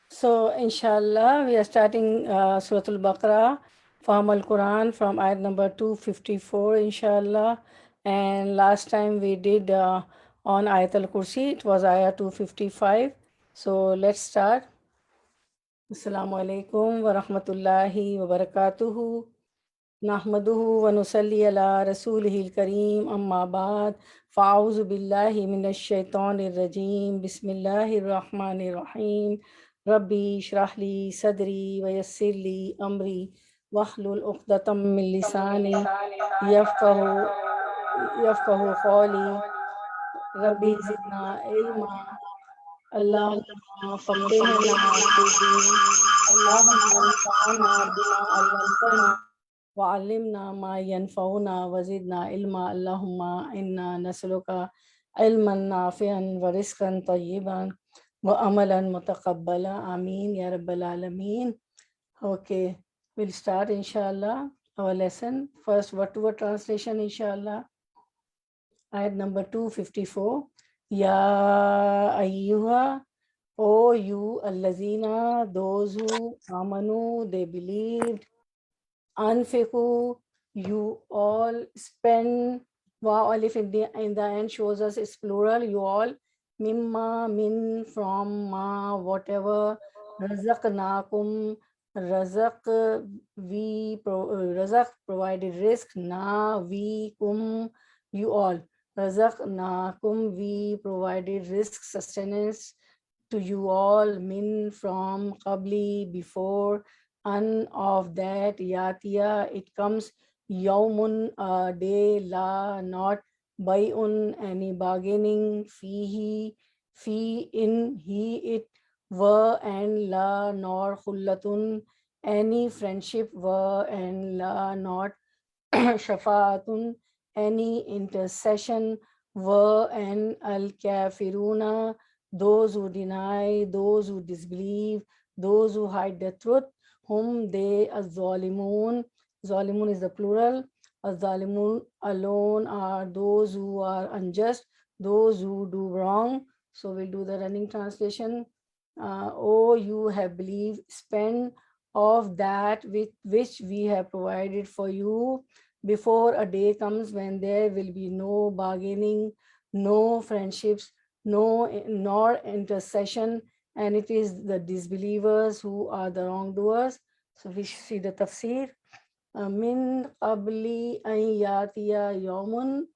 So, inshallah, we are starting Surah Al Baqarah, Fahm Al Quran from ayat number 254, inshallah. And last time we did on Ayat Al Kursi, it was ayat 255. So, let's start. Assalamu alaikum wa rahmatullahi wa barakatuhu. Nahmaduhu wa nusalli ala rasulihil kareem amma ba'd. Fa'auzu billahi minash shaitanir rajim. Bismillahir rahmanir rahim. Rabbi shrah li sadri wa yassir li amri wahlul uqdatam min lisani yafqahu qawli. Rabbi zidna ilma. Allahumma faqihna fid-din. Allahumma anfa'na bima 'allamtana وعلمنا ما ينفعنا وزدنا علما اللهم إنا نسألك علما نافعا ورزقا طيبا وعملا متقبلا آمين يا رب العالمين. Okay, we'll start inshallah our lesson. First word translation inshallah. Ayat number 254. Ya ayyuha, O you allazina, those who amanu, they believed. Anfiqu, you all spend. Wow, alif in the end shows us it's plural. You all. Mimma, min, from, ma, whatever. Razaqnakum, razaq, razaq provided risk. Na, we, kum, you all. Razaqnakum, we provided risk, sustenance to you all. Min, from, qabli, before. Of that, yatiya, it comes. Yawmun, a day. La, not. Bay'un, any bargaining. Fihi, fi, in, he, it. Wa, and la, nor. Khullatun, any friendship. Wa, and la, not. Shafaatun, any intercession. Wa, and al kafiruna, those who deny, those who disbelieve, those who hide the truth. Whom they az-zalimun. Zalimun is the plural. Az-zalimun alone are those who are unjust, those who do wrong. So we'll do the running translation. Oh, you have believed, spend of that with which we have provided for you before a day comes when there will be no bargaining, no friendships, nor intercession, and it is the disbelievers who are the wrongdoers. So we see the tafsir. Min qabli an yatiya yawmun,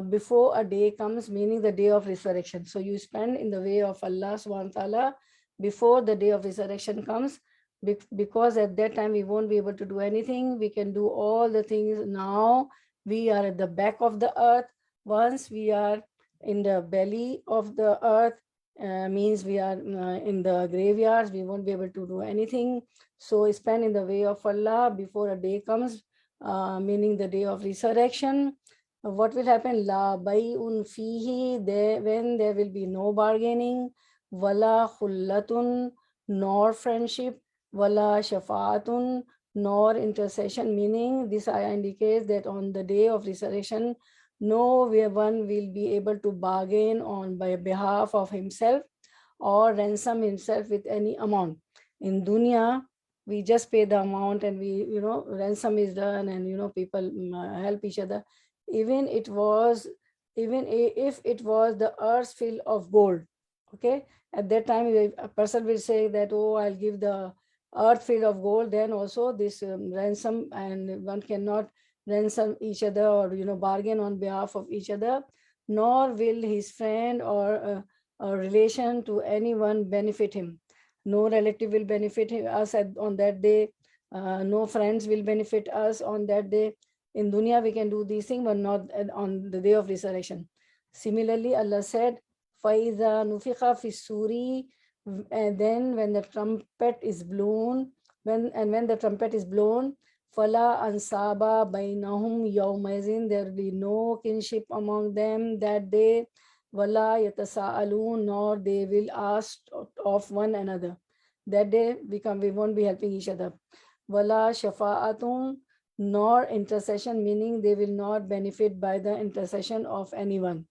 before a day comes, meaning the day of resurrection. So you spend in the way of Allah subhanahu wa ta'ala before the day of resurrection comes, because at that time we won't be able to do anything. We can do all the things now. We are at the back of the earth. Once we are in the belly of the earth, means we are in the graveyards, we won't be able to do anything. So spend in the way of Allah before a day comes, meaning the day of resurrection. What will happen? La bay'un fihi, when there will be no bargaining. Wala khullatun, nor friendship. Wala shafaatun, nor intercession, meaning this ayah indicates that on the day of resurrection, no one will be able to bargain on by behalf of himself or ransom himself with any amount. In dunya, we just pay the amount and we, ransom is done and, people help each other. Even if it was the earth filled of gold, okay, at that time a person will say that, oh, I'll give the earth filled of gold, then also this ransom, and one cannot ransom each other or bargain on behalf of each other, nor will his friend or or relation to anyone benefit him. No relative will benefit us on that day. No friends will benefit us on that day. In dunya, we can do these things, but not on the day of resurrection. Similarly, Allah said, فَإِذَا نُفِخَ فِي السُّورِ, and then when the trumpet is blown, when the trumpet is blown, Fala ansaba bainahum yawmazin, there will be no kinship among them that day. Wala yatasaalun, nor they will ask of one another. That day we won't be helping each other. Wala shafa'atun, nor intercession, meaning they will not benefit by the intercession of anyone.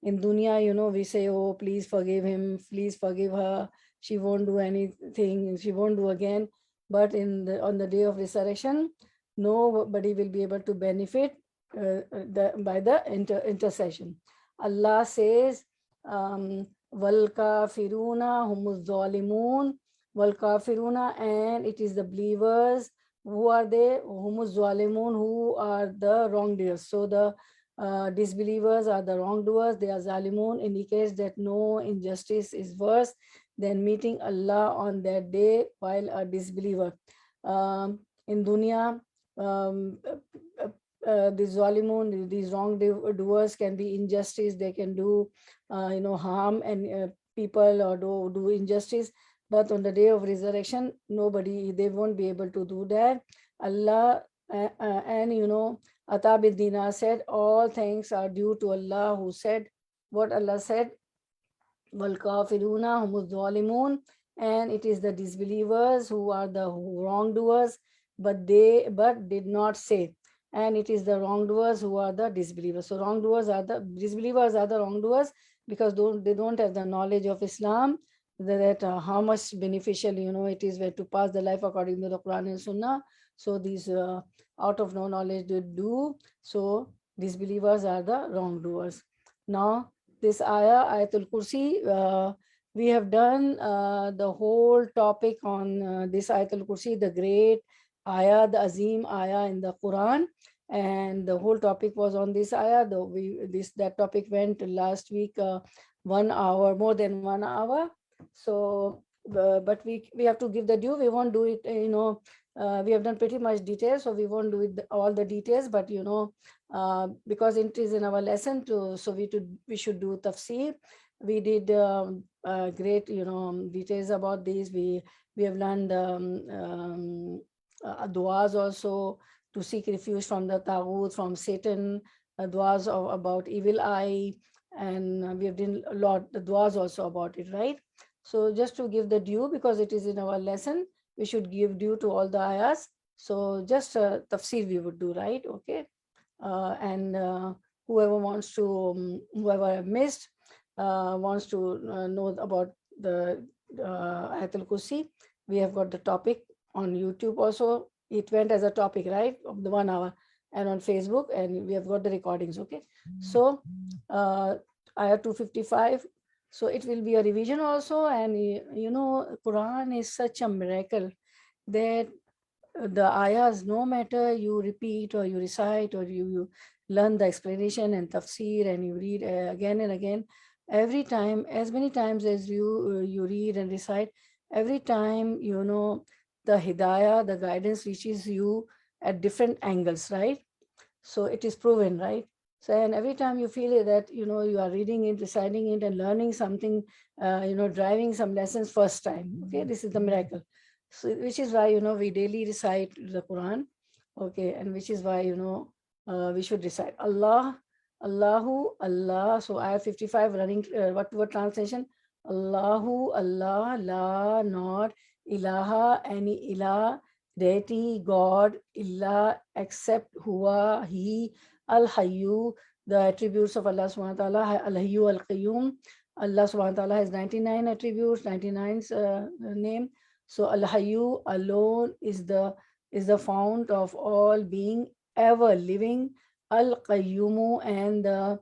In dunya, we say, oh, please forgive him, please forgive her. She won't do anything, she won't do again. But on the day of resurrection, nobody will be able to benefit by the intercession. Allah says, wal kafiruna humuz zalimun, wal kafiruna, and it is the believers. Who are they? Humuz zalimun, who are the wrongdoers. So the disbelievers are the wrongdoers, they are zalimun, indicates that no injustice is worse than meeting Allah on that day while a disbeliever. In dunya, these zalimun, these wrongdoers can be injustice, they can do harm and people or do injustice, but on the day of resurrection, they won't be able to do that. Allah and Ata bin Dinar said, all thanks are due to Allah, who said what Allah said, wal kafiruna humuz zalimun, and it is the disbelievers who are the wrongdoers, but did not say, and it is the wrongdoers who are the disbelievers. So disbelievers are the wrongdoers because they don't have the knowledge of Islam, that how much beneficial it is to pass the life according to the Quran and Sunnah. So these out of no knowledge they do. So disbelievers are the wrongdoers. Now this Ayatul Kursi, we have done the whole topic on this Ayatul Kursi, the great ayah, the Azim ayah in the Quran, and the whole topic was on this ayah. That topic went last week 1 hour, more than 1 hour. So but we have to give the due. We won't do it, we have done pretty much details, so we won't do it all the details, but because it is in our lesson so we should do tafsir. We did great details about this. We have learned duas also, to seek refuge from the taghut, from Satan, duas about evil eye, and we have done a lot the duas also about it, right? So just to give the due, because it is in our lesson, we should give due to all the ayahs. So just tafsir we would do, right? Okay. And whoever wants to, whoever missed, wants to know about the Ayatul Kursi, we have got the topic on YouTube also. It went as a topic, right, of the 1 hour, and on Facebook, and we have got the recordings. Okay. So Ayah 255. So it will be a revision also, and Quran is such a miracle that the ayahs, no matter you repeat or you recite or you learn the explanation and tafsir and you read again and again, every time, as many times as you read and recite, every time the hidayah, the guidance reaches you at different angles, right? So it is proven, right? So, and every time you feel that you are reading it, reciting it, and learning something, driving some lessons first time. Okay, this is the miracle. So which is why we daily recite the Quran. Okay, and which is why we should recite Allah, Allahu, Allah. So ayah 55 running what word translation? Allahu, Allah, la, not ilaha, any ilah, deity, God, illa, except huwa, he, al hayyu, the attributes of Allah subhanahu wa ta'ala, al hayyu al qayyum. Allah subhanahu wa ta'ala has 99 attributes, 99 name. So al hayyu alone is the fount of all being, ever living, al qayyumu, and the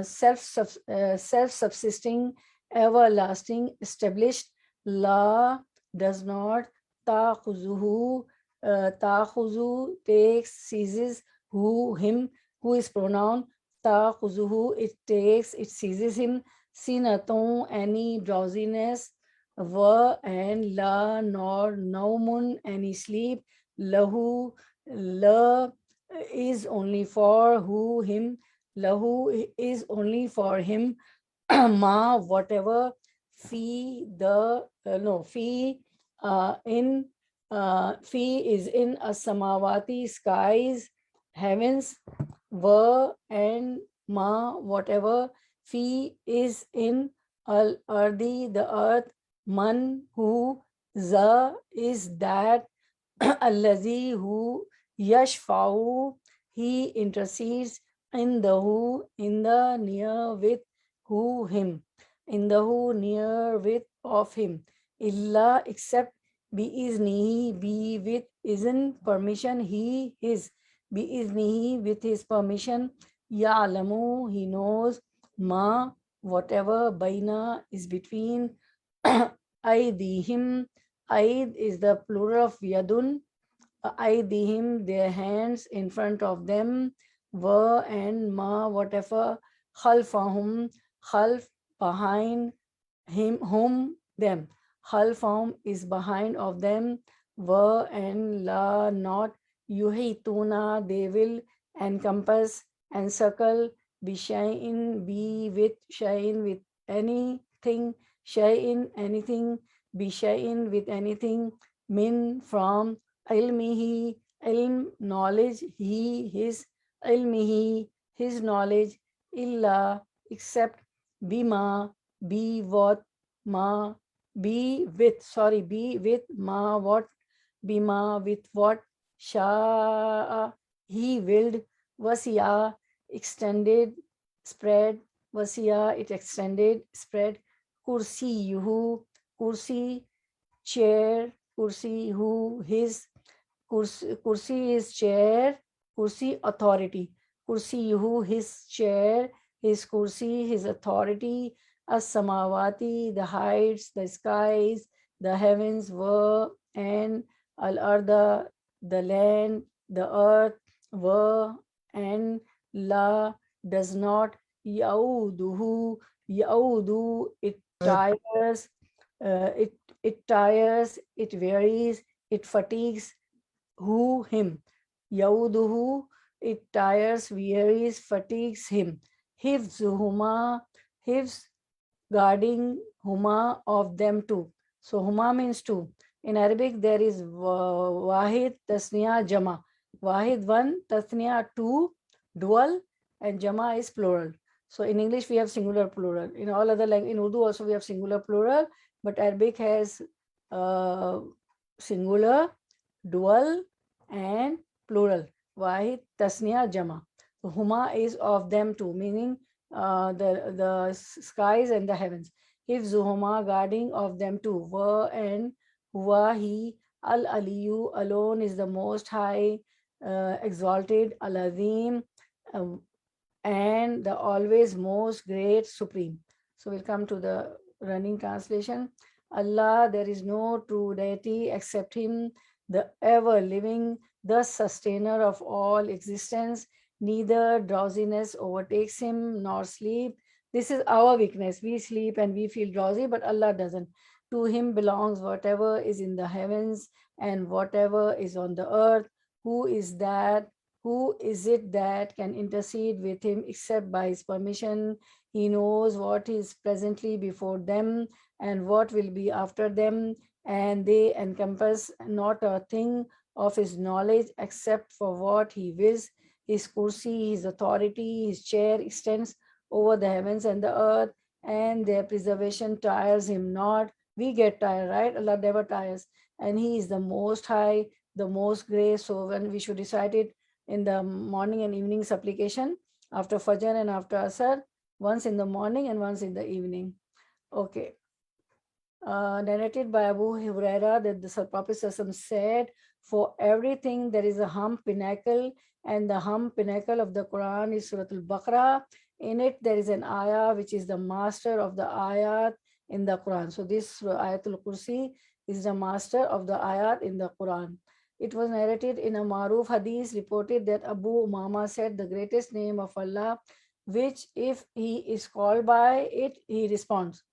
self-subsisting, everlasting, established, la, does not, ta'khuzuhu, ta'khuzu, takes, seizes, who, him, who is pronoun, ta'khuzuhu, it takes, it seizes him, Sinaton, any drowsiness, wa and la, nor naumun, any sleep, lahu, la is only for who, him, lahu is only for him, ma, whatever, fi, the, no, fi, fi is in asamawati, skies, heavens, wa and ma, whatever, fi is in al ardi, the earth, man, who, za is that, allazi, who, yashfa'u, he intercedes, in the who, in the near with who, him, in the who, near with of him, illa, except, biiznihi, be with isn't permission, he, his, biiznihi, with his permission, ya'lamu, he knows, ma, whatever, baina is between, aydihim, aid is the plural of yadun, aydihim, their hands in front of them, wa and ma, whatever, khalfahum, khalf, behind him, whom, them, khalfahum is behind of them, wa and la, not, yuhituna, they will encompass, encircle, bishayin, be with, shayin, with anything, shayin, anything, bishayin, with anything, min, from, ilmihi, ilm, knowledge, he, his, ilmihi, his knowledge, illa, except, bima, be what, ma, be with, sorry, be with, ma, what, bima, with what, sha, he willed, wasiya, extended, spread, wasiya, it extended, spread, kursi, yuhu, kursi, chair, kursi, who, his, kursi is chair, kursi authority, kursi who, his chair, his kursi, his authority, as samawati, the heights, the skies, the heavens were, and al arda, the land, the earth were, and la does not, yauduhu, yaudu, it tires, it tires, it wearies, it fatigues, who, him. Yauduhu, it tires, wearies, fatigues him. Hifzuhuma, hifz, guarding huma, of them two. So huma means two. In Arabic, there is wahid, tasniya, jama. Wahid, one, tasniya, two, dual, and jama is plural. So in English, we have singular, plural. In all other languages, in Urdu also we have singular, plural, but Arabic has singular, dual, and plural. Wahid, tasniya, jama. So huma is of them two, meaning the skies and the heavens. Hifzuhuma, guarding of them two. Wa and huwa, he. Al aliyu, alone is the most high, exalted. Al azim, and the always most great, supreme. So we'll come to the running translation. Allah, there is no true deity except him, the ever living, the sustainer of all existence. Neither drowsiness overtakes him nor sleep. This is our weakness. We sleep and we feel drowsy, but Allah doesn't. To him belongs whatever is in the heavens and whatever is on the earth. Who is that? Who is it that can intercede with him except by his permission? He knows what is presently before them and what will be after them, and they encompass not a thing of his knowledge except for what he wills. His kursi, his authority, his chair extends over the heavens and the earth, and their preservation tires him not. We get tired, right? Allah never tires. And he is the most high, the most grace. So when we should recite it in the morning and evening supplication, after Fajr and after Asr, once in the morning and once in the evening. Okay. Narrated by Abu Huraira that the Prophet said, for everything there is a hump pinnacle, and the hump pinnacle of the Quran is Surah Al-Baqarah. In it there is an ayah which is the master of the ayat in the Quran. So this Ayatul Kursi is the master of the ayat in the Quran. It was narrated in a Maruf hadith reported that Abu Umama said, the greatest name of Allah which if he is called by it, he responds.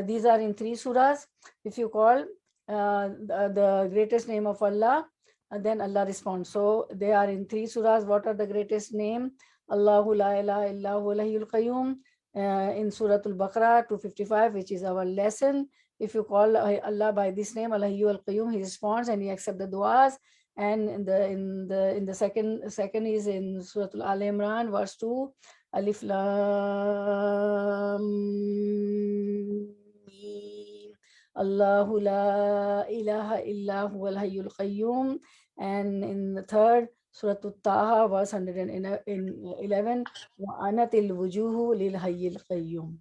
These are in 3 surahs. If you call the greatest name of Allah, then Allah responds. So they are in 3 surahs. What are the greatest name? Allahu la ilaha illahu al qayyum. In Surah Al-Baqarah 255, which is our lesson. If you call Allah by this name, Al-Hayyu Al-Qayyum, he responds and he accepts the du'as. And in the second is in Surah Al Imran, verse 2, Alif Lam Mim, Allahu la ilaha illa huwal hayyul qayyum. And in the third, Surah Taha, verse 111, وَأَنَتِ الْوُجُوهُ لِلْحَيِّ الْقَيُّومِ.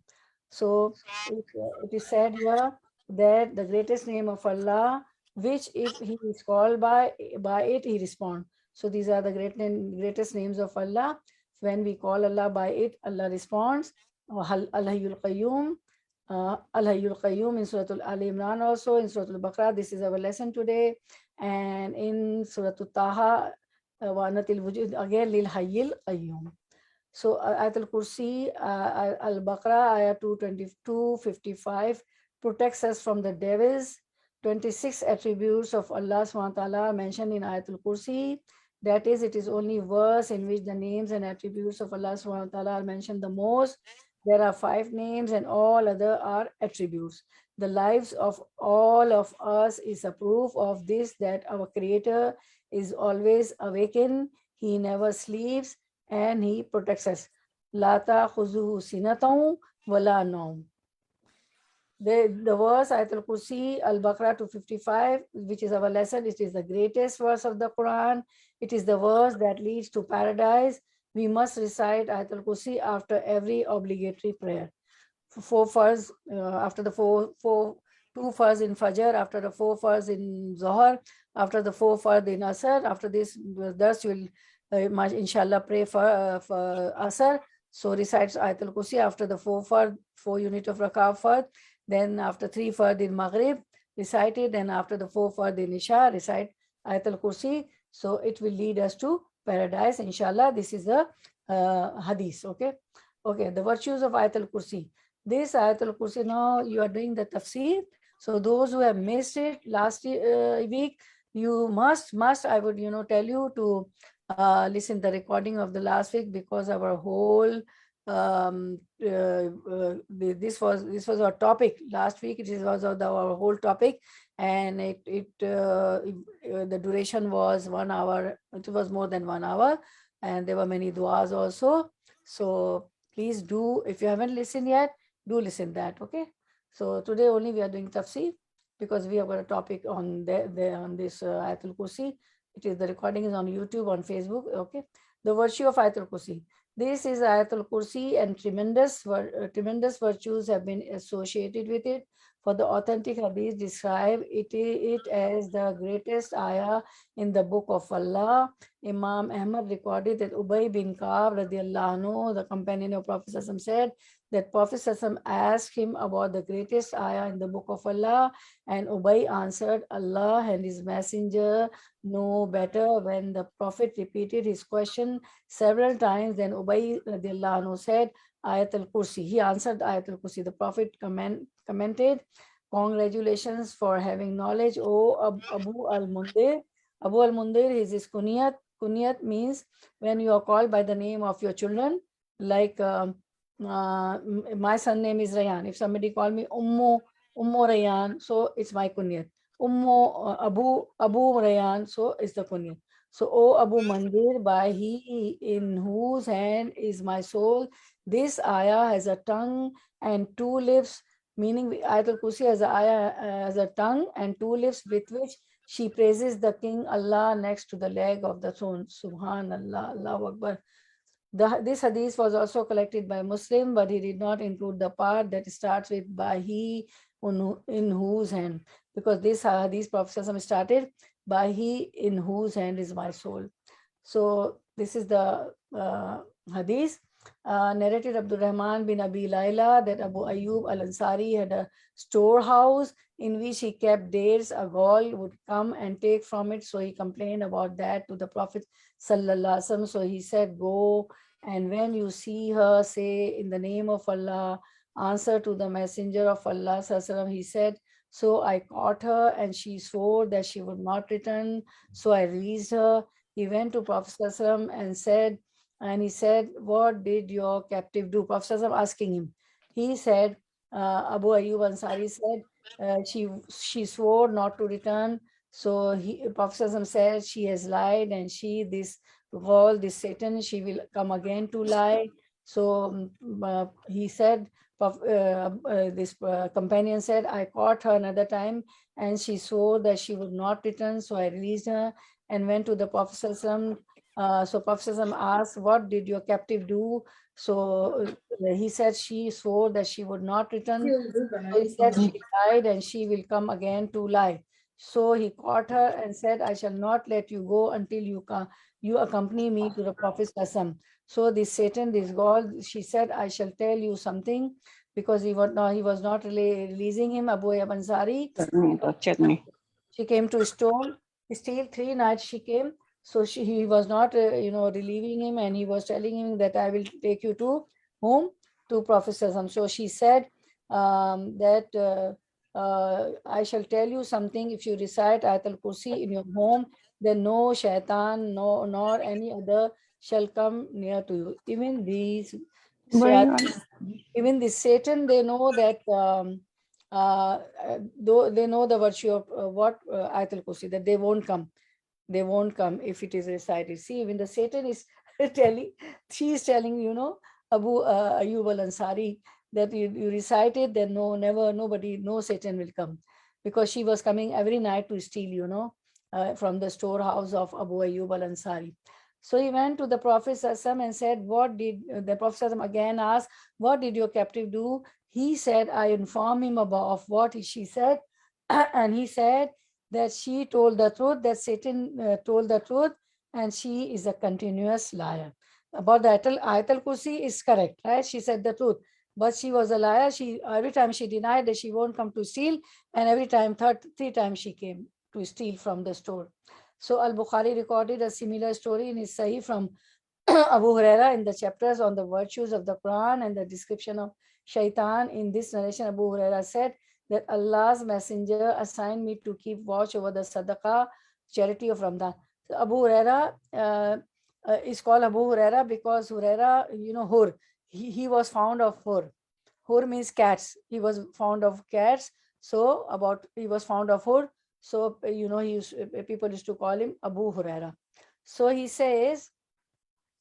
So it is said here that the greatest name of Allah, which if he is called by it, he responds. So these are the greatest names of Allah. When we call Allah by it, Allah responds. Al-Hayyul Qayyum, Al-Hayyul Qayyum in Surah Al Imran, also in Surah Al-Baqarah. This is our lesson today. And in Surah Taha, Wanatil Wujud, again, Lil Hayyil Qayyum. So Ayatul Kursi, Al-Baqarah, Ayah 222-55, protects us from the devils. 26 attributes of Allah subhanahu wa ta'ala mentioned in Ayatul Kursi. That is, it is only verse in which the names and attributes of Allah subhanahu wa ta'ala are mentioned the most. There are 5 names and all other are attributes. The lives of all of us is a proof of this, that our Creator is always awakened. He never sleeps and he protects us. La ta'khuzuhu sinatun wala nawm. The verse Ayatul Kursi, Al-Baqarah 255, which is our lesson, it is the greatest verse of the Quran. It is the verse that leads to paradise. We must recite Ayatul Kursi after every obligatory prayer. 4 farz, after the 2 farz in Fajr, after the 4 farz in Zohar, after the 4 farz in Asr. After this, thus you will inshallah pray for Asr. So recites Ayatul Kursi after the 4 unit of Rakah farz. Then after 3 fard in Maghrib, recite it. Then after the 4 fard in Isha, recite Ayatul Kursi. So it will lead us to paradise, inshallah. This is the hadith, okay? Okay, the virtues of Ayatul Kursi. This Ayatul Kursi, now you are doing the tafsir. So those who have missed it last week, you must, I would, tell you to listen the recording of the last week, because our whole this was our topic last week. It was our whole topic, and the duration was 1 hour. It was more than 1 hour, and there were many duas also. So please do, if you haven't listened yet, do listen that. Okay. So today only we are doing tafsir, because we have got a topic on on this Ayatul Kursi. It is, the recording is on YouTube, on Facebook. Okay. The virtue of Ayatul Kursi. This is Ayatul Kursi, and tremendous virtues have been associated with it. For the authentic hadith describe it as the greatest ayah in the book of Allah. Imam Ahmad recorded that Ubay bin Ka'b radiallahu anhu, the companion of Prophet ﷺ, said that Prophet ﷺ asked him about the greatest ayah in the book of Allah, and Ubay answered, Allah and his messenger know better. When the Prophet repeated his question several times, then Ubay radiallahu anhu said, Ayatul Kursi. He answered Ayatul Kursi. The Prophet commented, congratulations for having knowledge, O Abu al-Mundir. Abu al-Mundir is his kunyat. Kunyat means when you are called by the name of your children, like my son name is Rayan. If somebody call me Ummu Rayan, so it's my kunyat. Abu Rayan, so it's the kunyat. So, O Abu Mandir, by he in whose hand is my soul, this ayah has a tongue and 2 lips, meaning Ayatul Kursi has a tongue and 2 lips with which she praises the King Allah next to the leg of the throne. Subhanallah, Allahu Akbar. This hadith was also collected by Muslim, but he did not include the part that starts with by he in whose hand, because this hadith Prophet started by he in whose hand is my soul. So this is the hadith. Narrated Abdul Rahman bin Abi Layla that Abu Ayyub al-Ansari had a storehouse in which he kept dates. A Gaul would come and take from it, so he complained about that to the Prophet sallallahu alaihi wasallam. So he said, go And when you see her, say, in the name of Allah, answer to the messenger of Allah, sallallahu, he said, so I caught her and she swore that she would not return. So I released her. He went to Prophet sallallahu and said, and he said, what did your captive do? Prophet sallallahu asking him. He said, Abu Ayyub Ansari said, she swore not to return. So Prophet sallallahu said, she has lied and this all this Satan, she will come again to lie. So he said, this companion said, I caught her another time and she swore that she would not return. So I released her and went to the Prophet. So Prophet asked, what did your captive do? So he said, she swore that she would not return. So he said, she lied and she will come again to lie. So he caught her and said, I shall not let you go until you accompany me to the Prophet's Qasam. So this Satan, this God, she said, I shall tell you something, because he was not really releasing him, Abu Ayyub Ansari. She came to steal 3 nights she came. So he was not, relieving him, and he was telling him that I will take you to whom? To Prophet Sallallahu. So she said that I shall tell you something. If you recite Ayatul Kursi in your home, then no shaitan, nor any other shall come near to you. Even this Satan, they know that though they know the virtue of what Ayatul Kursi, that they won't come if it is recited. See, even the Satan is telling, she is telling, Abu Ayyub al Ansari, that you recite it, then no Satan will come, because she was coming every night to steal, from the storehouse of Abu Ayyub al Ansari. So he went to the Prophet Sallallahu and said, what did the Prophet Sallallahu again asked, what did your captive do? He said, I informed him of what she said. And he said that she told the truth, that Satan told the truth, and she is a continuous liar. About the Ayatul Kursi is correct, right? She said the truth, but she was a liar. She every time she denied that she won't come to steal, and every time, three times she came to steal from the store. So Al-Bukhari recorded a similar story in his Sahih from Abu Huraira in the chapters on the virtues of the Quran and the description of shaitan. In this narration, Abu Huraira said that Allah's messenger assigned me to keep watch over the sadaqah, charity of Ramadan. So Abu Huraira is called Abu Huraira because Huraira, Hur, he was fond of Hur. Hur means cats. He was fond of cats. So he was fond of Hur. So, people used to call him Abu Huraira. So he says,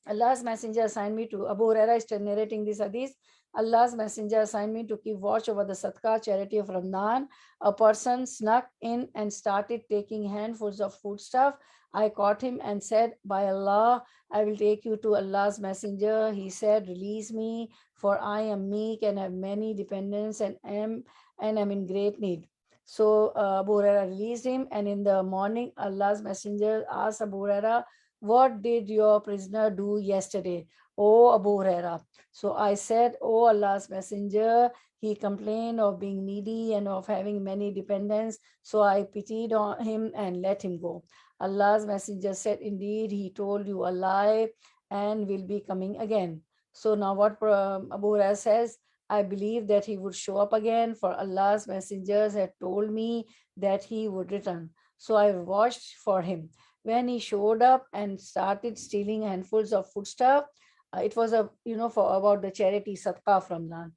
Allah's messenger assigned me to, Abu Huraira is narrating this hadith. Allah's messenger assigned me to keep watch over the sadaqah, charity of Ramadan. A person snuck in and started taking handfuls of foodstuff. I caught him and said, by Allah, I will take you to Allah's messenger. He said, release me, for I am meek and have many dependents and am in great need. So Abu Huraira released him, and in the morning, Allah's messenger asked Abu Huraira, what did your prisoner do yesterday, O Abu Huraira? So I said, O Allah's messenger, he complained of being needy and of having many dependents. So I pitied on him and let him go. Allah's messenger said, indeed, he told you a lie and will be coming again. So now what Abu Huraira says, I believe that he would show up again, for Allah's messengers had told me that he would return. So I watched for him. When he showed up and started stealing handfuls of foodstuff, it was for about the charity sadaqah from Lan.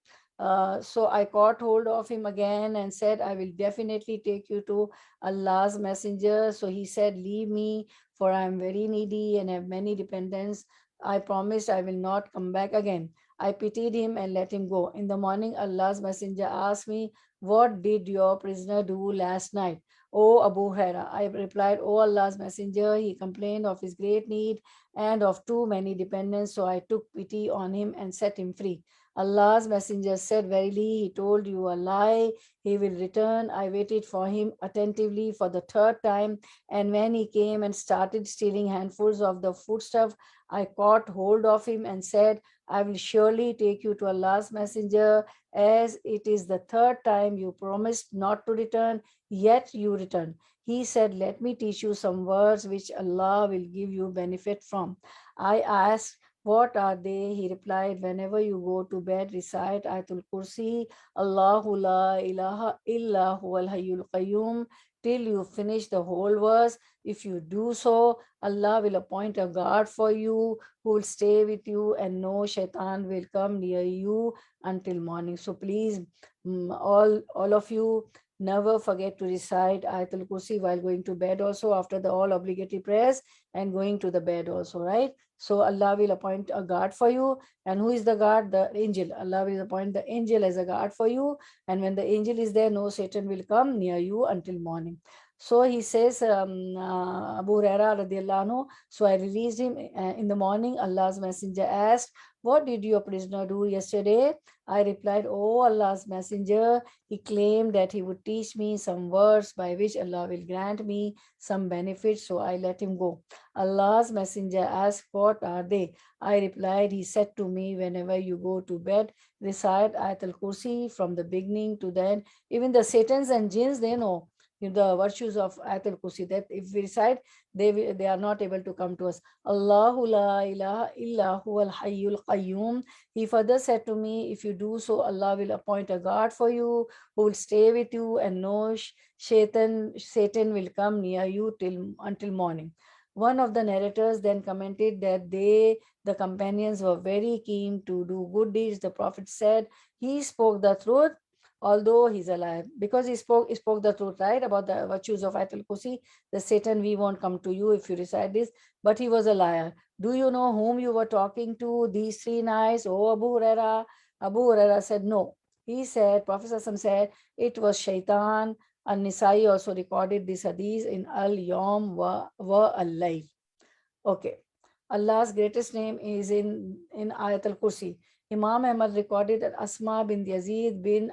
So I caught hold of him again and said, I will definitely take you to Allah's messenger. So he said, leave me, for I am very needy and have many dependents. I promised I will not come back again. I pitied him and let him go. In the morning, Allah's messenger asked me, what did your prisoner do last night? O Abu Huraira, I replied, O Allah's messenger, he complained of his great need and of too many dependents, so I took pity on him and set him free. Allah's messenger said, verily, he told you a lie. He will return. I waited for him attentively for the third time, and when he came and started stealing handfuls of the foodstuff, I caught hold of him and said, I will surely take you to Allah's messenger, as it is the third time you promised not to return, yet you return. He said, let me teach you some words which Allah will give you benefit from. I asked, What are they? He replied, whenever you go to bed, recite Ayatul Kursi, Allahu la ilaha illa huwal hayyul qayyum, till you finish the whole verse. If you do so, Allah will appoint a guard for you who will stay with you, and no shaitan will come near you until morning. So please, all of you, never forget to recite Ayatul Kursi while going to bed also, after the all obligatory prayers and going to the bed also, right? So Allah will appoint a guard for you. And who is the guard? The angel. Allah will appoint the angel as a guard for you. And when the angel is there, no Satan will come near you until morning. So he says, Abu Huraira radiallahu anhu, so I released him in the morning. Allah's messenger asked, what did your prisoner do yesterday? I replied, oh Allah's messenger, he claimed that he would teach me some words by which Allah will grant me some benefits, so I let him go. Allah's messenger asked, what are they? I replied, he said to me, whenever you go to bed, recite Ayatul Kursi from the beginning to the end. Even the Satans and jinns, they know the virtues of Ayatul Kursi, that if we recite, they are not able to come to us. Allahu la ilaha illa huwal hayyul qayyum. He further said to me, if you do so, Allah will appoint a guard for you who will stay with you, and no Satan will come near you till until morning. One of the narrators then commented that the companions, were very keen to do good deeds. The Prophet said, he spoke the truth, although he's alive, because he spoke the truth, right, about the virtues of Ayatul Kursi. The Satan, we won't come to you if you recite this, but he was a liar. Do you know whom you were talking to these 3 nights, oh Abu Huraira? Abu Huraira said, no. He said, Prophet Sallallahu said, it was Shaitan. An-Nisai also recorded this hadith in Al-Yawm wa Al-Layl. Okay. Allah's greatest name is in Ayat al-Kursi. Imam Ahmad recorded that Asma bin Yazid bin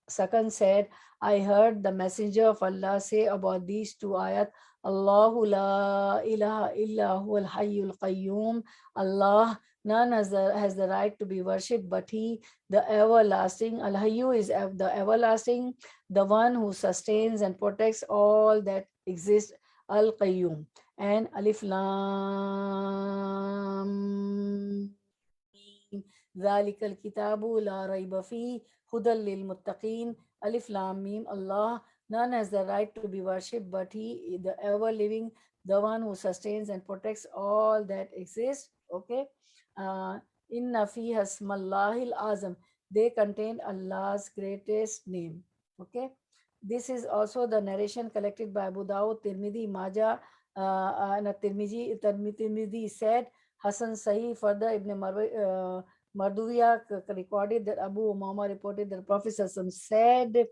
Sakan said, I heard the Messenger of Allah say about these 2 ayat, Allahu la ilaha illa huwal hayyul qayyum. Allah, none has the right to be worshipped but He, the everlasting. Al-Hayyu is the everlasting, the one who sustains and protects all that exists. Al-Qayyum. And Alif Lam Zalikal Kitabu La Raiba Fi Hudal Lil Muttaqin. Alif Lam Mim. Allah, none has the right to be worshipped but He, the ever living, the one who sustains and protects all that exists. Okay. Inna fi hasmallahil azam. They contain Allah's greatest name. Okay. This is also the narration collected by Abu Dawud, Tirmidhi, Majah, and Tirmidhi said, Hassan Sahih. Further, Ibn Marduwiya recorded that Abu Umama reported that Prophet said,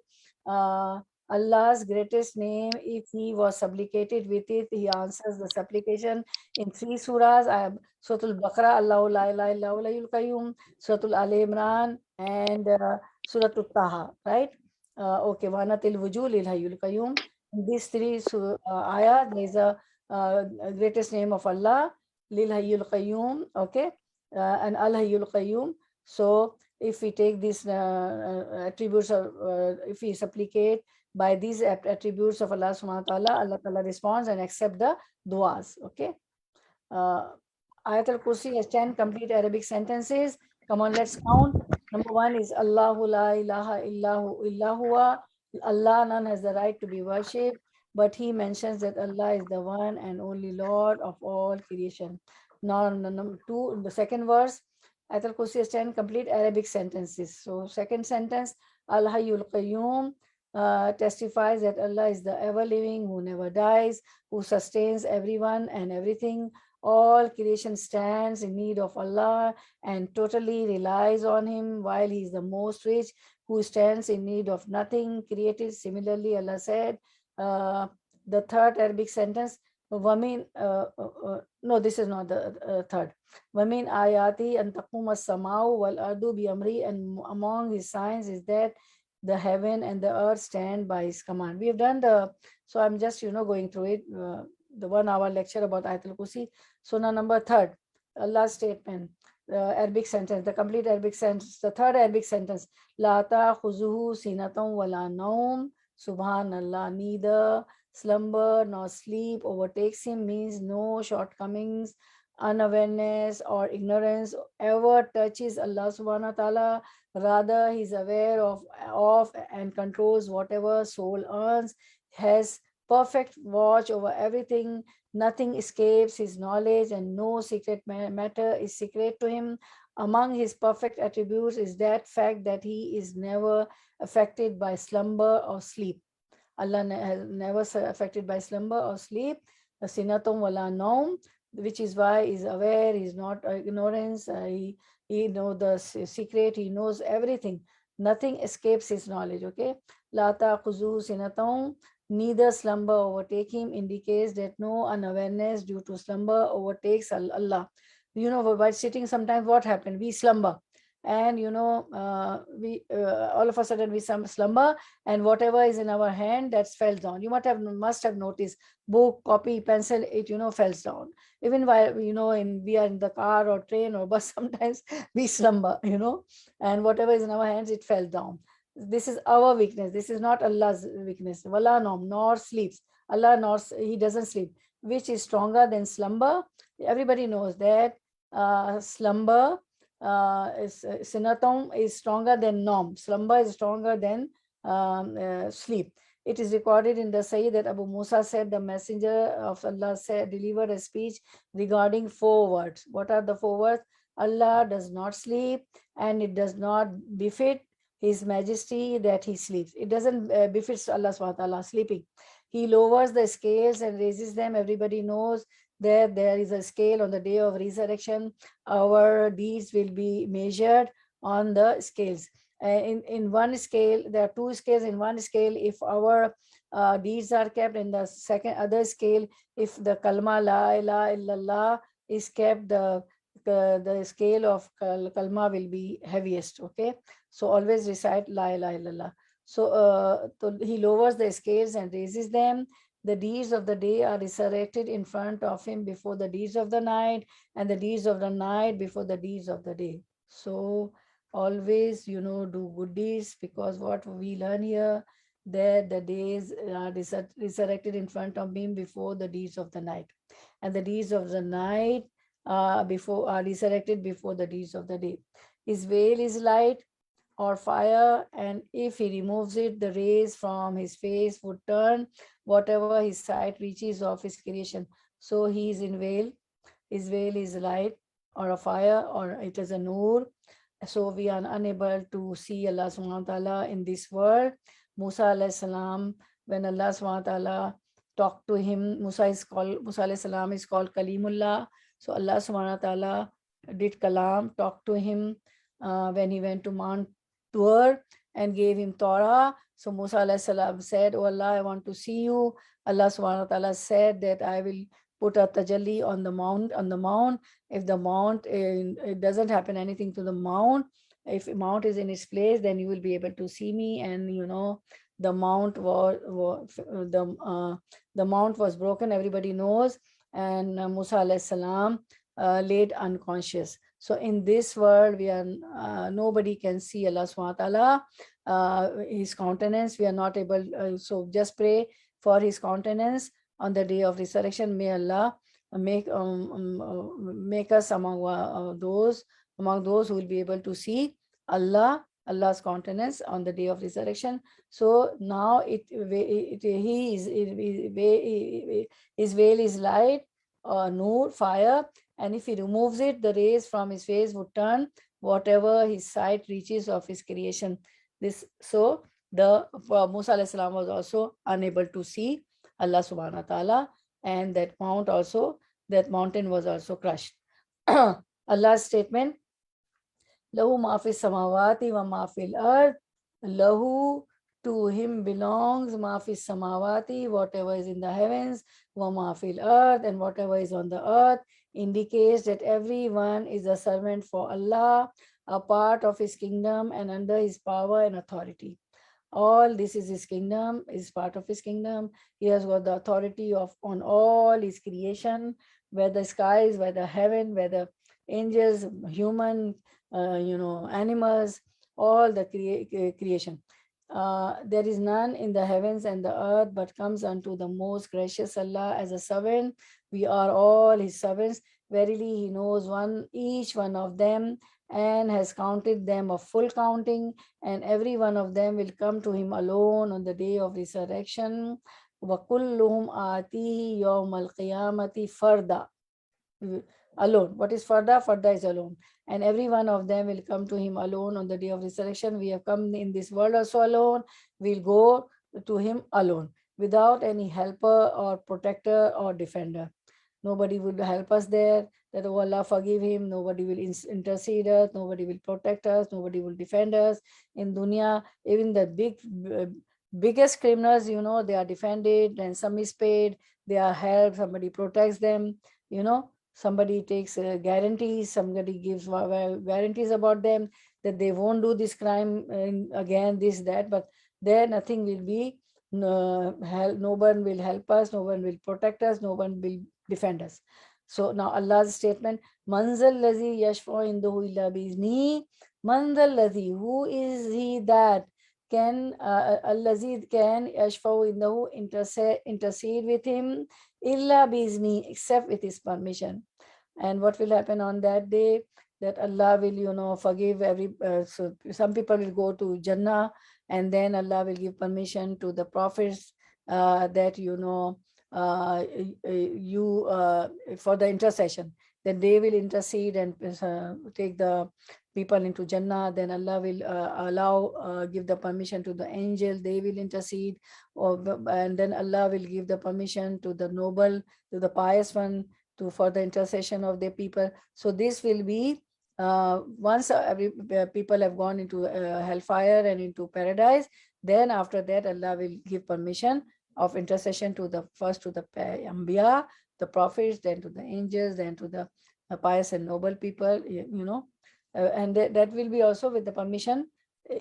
Allah's greatest name, if he was supplicated with it, he answers the supplication in 3 surahs. Surah Al-Baqarah, Allahu la ilaha illa huwal qayyum, Surah Al Imran, and Surah Al-Taha, right? Okay, Wanatil Wujul il Hayyul Qayyum. In these 3 ayah, there is a greatest name of Allah, Lil Hayyul Qayyum, okay, and Al Hayyul Qayyum. So if we take these attributes, if we supplicate by these attributes of Allah subhanahu wa ta'ala, Allah ta'ala responds and accept the du'as, okay. Ayatul Kursi has 10 complete Arabic sentences. Come on, let's count. Number 1 is Allahu la ilaha illahu Allah, none has the right to be worshipped, but he mentions that Allah is the one and only Lord of all creation. Now, number 2, the second verse, Ayatul Kursi has 10 complete Arabic sentences. So, second sentence, Al Hayyul Qayyum testifies that Allah is the ever living, who never dies, who sustains everyone and everything. All creation stands in need of Allah and totally relies on Him, while He is the most rich, who stands in need of nothing created. Similarly, Allah said, the third Arabic sentence, Wamin, no, this is not the third. Wamin ayati an taquma samau wal ardu bi amri, and among His signs is that the heaven and the earth stand by His command. We have done so I'm just, going through it, the 1 hour lecture about Ayatul Kursi. So now number 3, Allah's statement, the Arabic sentence, the complete Arabic sentence, the third Arabic sentence, La ta'khuzuhu sinatum wala naum, subhanallah, neither slumber nor sleep overtakes him, means no shortcomings unawareness or ignorance ever touches Allah subhanahu wa ta'ala. Rather, he is aware of and controls whatever soul earns, has perfect watch over everything. Nothing escapes his knowledge, and no secret matter is secret to him. Among his perfect attributes is that fact that he is never affected by slumber or sleep. Allah has never affected by slumber or sleep. Sinatum wala naum, which is why he's aware, he's not ignorance. He knows the secret, he knows everything. Nothing escapes his knowledge. Okay. Lata kuzu sinatum, neither slumber overtake him, indicates that no unawareness due to slumber overtakes Allah. You know, by sitting, sometimes what happened? We slumber, and we all of a sudden we slumber, and whatever is in our hand, that fell down. You must have noticed, book, copy, pencil, it falls down. Even while we are in the car or train or bus, sometimes we slumber, and whatever is in our hands, it fell down. This is our weakness. This is not Allah's weakness. Wala nom, nor sleeps. Allah nor he doesn't sleep. Which is stronger than slumber? Everybody knows that slumber sinatom is stronger than nom. Slumber is stronger than sleep. It is recorded in the Sahih that Abu Musa said the messenger of Allah delivered a speech regarding 4 words. What are the 4 words? Allah does not sleep, and it does not befit his majesty that he sleeps. It doesn't befit Allah subhanahu wa ta'ala sleeping. He lowers the scales and raises them. Everybody knows that there is a scale on the day of resurrection. Our deeds will be measured on the scales. In one scale, there are 2 scales. In one scale, if our deeds are kept, in the other scale, if the kalma la ilaha illallah is kept, the scale of kalma will be heaviest. Okay, so always recite la ilaha illallah. So he lowers the scales and raises them. The deeds of the day are resurrected in front of him before the deeds of the night, and the deeds of the night before the deeds of the day. So always, do good deeds, because what we learn here, that the days are resurrected in front of him before the deeds of the night, and the deeds of the night before are resurrected before the deeds of the day. His veil is light or fire, and if he removes it, the rays from his face would turn whatever his sight reaches of his creation. So he is in veil. His veil is light or a fire, or it is a nur. So we are unable to see Allah subhanahu wa ta'ala in this world. Musa alayhi salam, when Allah subhanahu wa ta'ala talked to him, Musa alayhi salam is called Kalimullah. So Allah subhanahu wa ta'ala did kalam, talked to him when he went to Mount Tur and gave him Torah. So Musa alayhi salam said, "Oh Allah, I want to see you." Allah subhanahu wa ta'ala said that I will put a tajalli on the mount. If the mount, it doesn't happen anything to the mount. If the mount is in its place, then you will be able to see me. And the mount the mount was broken. Everybody knows. And Musa alayhi salam laid unconscious. So in this world, we are nobody can see Allah subhanahu wa ta'ala, his countenance. We are not able. So just pray for his countenance on the day of resurrection. May Allah make us among those who will be able to see Allah's countenance on the day of resurrection. So now his veil is light, nur, fire, and if he removes it, the rays from his face would turn whatever his sight reaches of his creation. So the Musa alayhi salam was also unable to see Allah subhanahu wa ta'ala, and that mountain was also crushed. Allah's statement, Lahu ma fi samawati wa ma fil ard. Lahu, to him belongs ma fi samawati, whatever is in the heavens, wa ma fil earth, and whatever is on the earth. Indicates that everyone is a servant for Allah, a part of his kingdom and under his power and authority. All this is his kingdom, is part of his kingdom. He has got the authority on all his creation, whether skies, whether heaven, whether angels, human, animals, all the creation. There is none in the heavens and the earth, but comes unto the most gracious Allah as a servant. We are all his servants. Verily, He knows each one of them and has counted them of full counting, and every one of them will come to Him alone on the day of resurrection. وَكُلُّهُمْ آتِيهِ يَوْمَ الْقِيَامَةِ فَرْدًا. Alone. What is farda? Farda is alone. And every one of them will come to Him alone on the day of resurrection. We have come in this world also alone. We'll go to Him alone, without any helper or protector or defender. Nobody will help us there, that oh Allah forgive him. Nobody will intercede us. Nobody will protect us. Nobody will defend us. In dunya, even the biggest criminals, they are defended, and some is paid, they are helped, somebody protects them, somebody takes guarantees, somebody gives guarantees about them that they won't do this crime again, this, that, but there nothing will be, no one will help us, no one will protect us, no one will defend us. So now Allah's statement, Manzal Lazi Yashfa Indahu illa bizni. Manzal Lazi, who is he that can Allazi can Yashfa Indahu intercede with him illa bizni, except with his permission. And what will happen on that day? That Allah will, forgive so some people will go to Jannah, and then Allah will give permission to the prophets that, for the intercession, that they will intercede and take the people into Jannah. Then Allah will give the permission to the angel, they will intercede, and then Allah will give the permission to the noble, to the pious one, for the intercession of their people. So this will be once people have gone into hellfire and into paradise, then after that Allah will give permission of intercession to the first to the Anbiya, the prophets, then to the angels, then to the pious and noble people, and that will be also with the permission,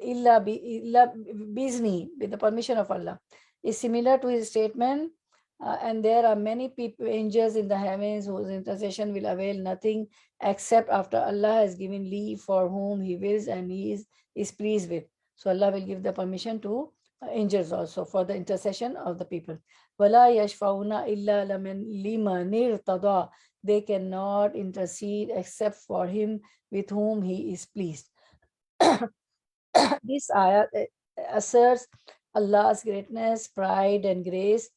illa bizni, with the permission of Allah. Is similar to his statement, and there are many people, angels in the heavens, whose intercession will avail nothing except after Allah has given leave for whom He wills and He is pleased with. So Allah will give the permission to angels also for the intercession of the people. وَلَا يَشْفَعُونَ إِلَّا لِمَنِ ارْتَضَى. They cannot intercede except for him with whom He is pleased. This ayat asserts Allah's greatness, pride, and grace,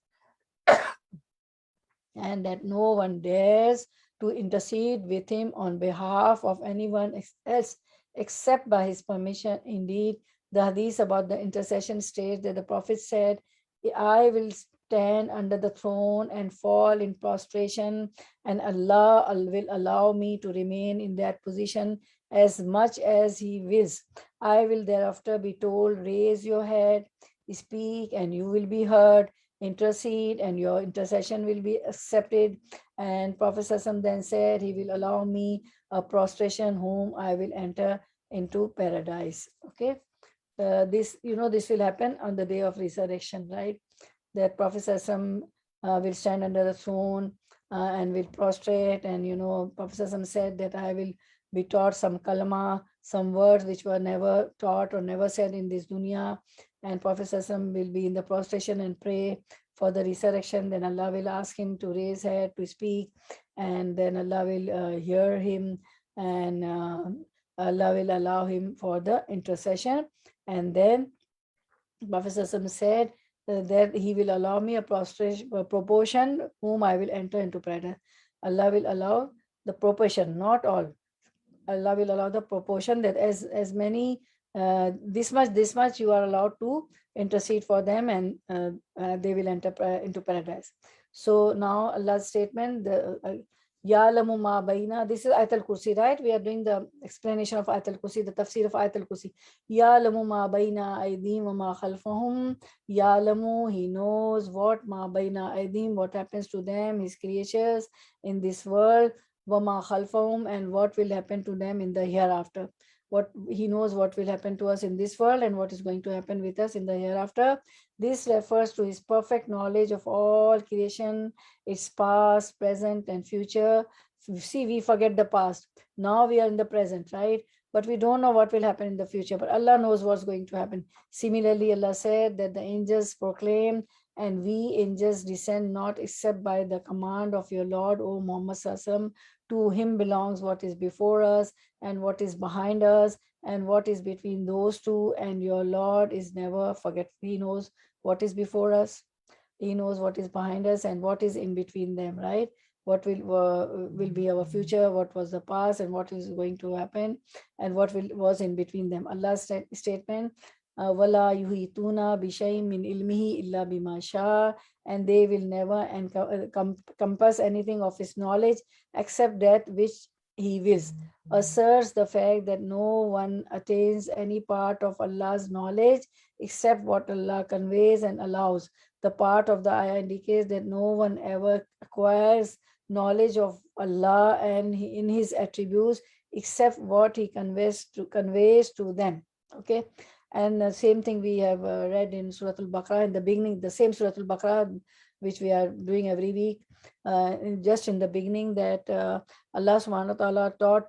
and that no one dares to intercede with Him on behalf of anyone else except by His permission. Indeed, the hadith about the intercession states that the Prophet said, I will stand under the throne and fall in prostration, and Allah will allow me to remain in that position as much as He wills. I will thereafter be told, raise your head, speak, and you will be heard. Intercede, and your intercession will be accepted. And Prophet then said, He will allow me a prostration whom I will enter into paradise. Okay, this will happen on the day of resurrection, right? That Prophet will stand under the throne and will prostrate, and Prophet said that I will be taught some kalma, some words which were never taught or never said in this dunya. And Prophet will be in the prostration and pray for the resurrection. Then Allah will ask him to raise head, to speak, and then Allah will hear him, and Allah will allow him for the intercession. And then Prophet said that He will allow me a proportion whom I will enter into paradise. Allah will allow the proportion, not all. Allah will allow the proportion, that as many this much you are allowed to intercede for them, and they will enter into paradise. So now Allah's statement, Ya'lamu ma baina, this is Ayat al-Kursi, right? We are doing the explanation of Ayat al-Kursi, the tafsir of Ayat al-Kursi. Ya'lamu ma baina aydihim wa ma khalfahum. Ya'lamu, He knows what ma baina aydihim, what happens to them, His creatures in this world, wa ma khalfahum, and what will happen to them in the hereafter. What He knows what will happen to us in this world and what is going to happen with us in the hereafter. This refers to His perfect knowledge of all creation, its past, present, and future. See, we forget the past. Now we are in the present, right? but we don't know what will happen in the future. But Allah knows what's going to happen. Similarly, Allah said that the angels proclaim, and we angels descend not except by the command of your Lord, O Muhammad Sallallahu. To him belongs what is before us and what is behind us and what is between those two, and your Lord is never forgetful. He knows what is before us, he knows what is behind us and what is in between them, right? What will be our future, what was the past, and what is going to happen, and what was in between them. Allah's statement, wala yuhituna bishay'in min ilmihi illa bima sha, and they will never compass anything of his knowledge except that which he wills, asserts the fact that no one attains any part of Allah's knowledge except what Allah conveys and allows. The part of the ayah indicates that no one ever acquires knowledge of Allah and in his attributes except what he conveys to them. Okay, and the same thing we have read in Surah Al-Baqarah in the beginning, the same Surah Al-Baqarah which we are doing every week, just in the beginning, that Allah subhanahu wa ta'ala taught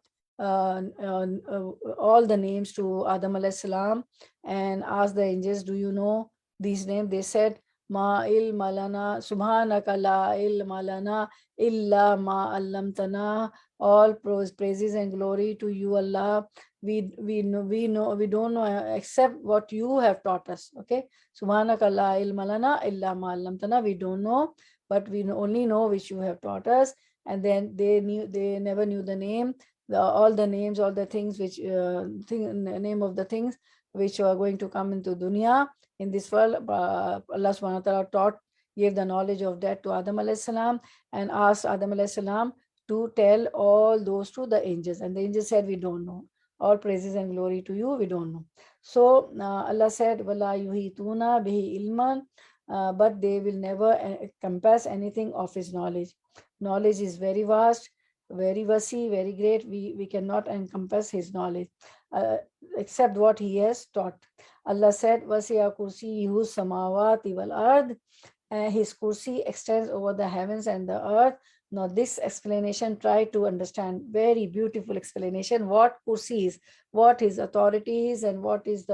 all the names to Adam alayhi salam and asked the angels, do you know these names? They said, Ma ilma lana, subhanaka la ilma lana illa ma allamtana. All praises and glory to you, Allah. We don't know except what you have taught us. Okay, subhanaka la ilma lana illa ma allamtana. We don't know, but we only know which you have taught us. And then they never knew the name, all the names, all the things which name of the things which are going to come into dunya in this world. Allah subhanahu wa ta'ala gave the knowledge of that to Adam alayhi salam and asked Adam alayhi salam to tell all those to the angels. And the angels said, we don't know. All praises and glory to you, we don't know. So Allah said, wala yuhituna bihi ilman, but they will never compass anything of his knowledge. Knowledge is very vast, very vasi, very great. We cannot encompass his knowledge except what he has taught. Allah said, wasiya kursiyuhu samawati wal ard. His kursi extends over the heavens and the earth. Now this explanation, try to understand, very beautiful explanation, what kursi is, what his authority is, and what is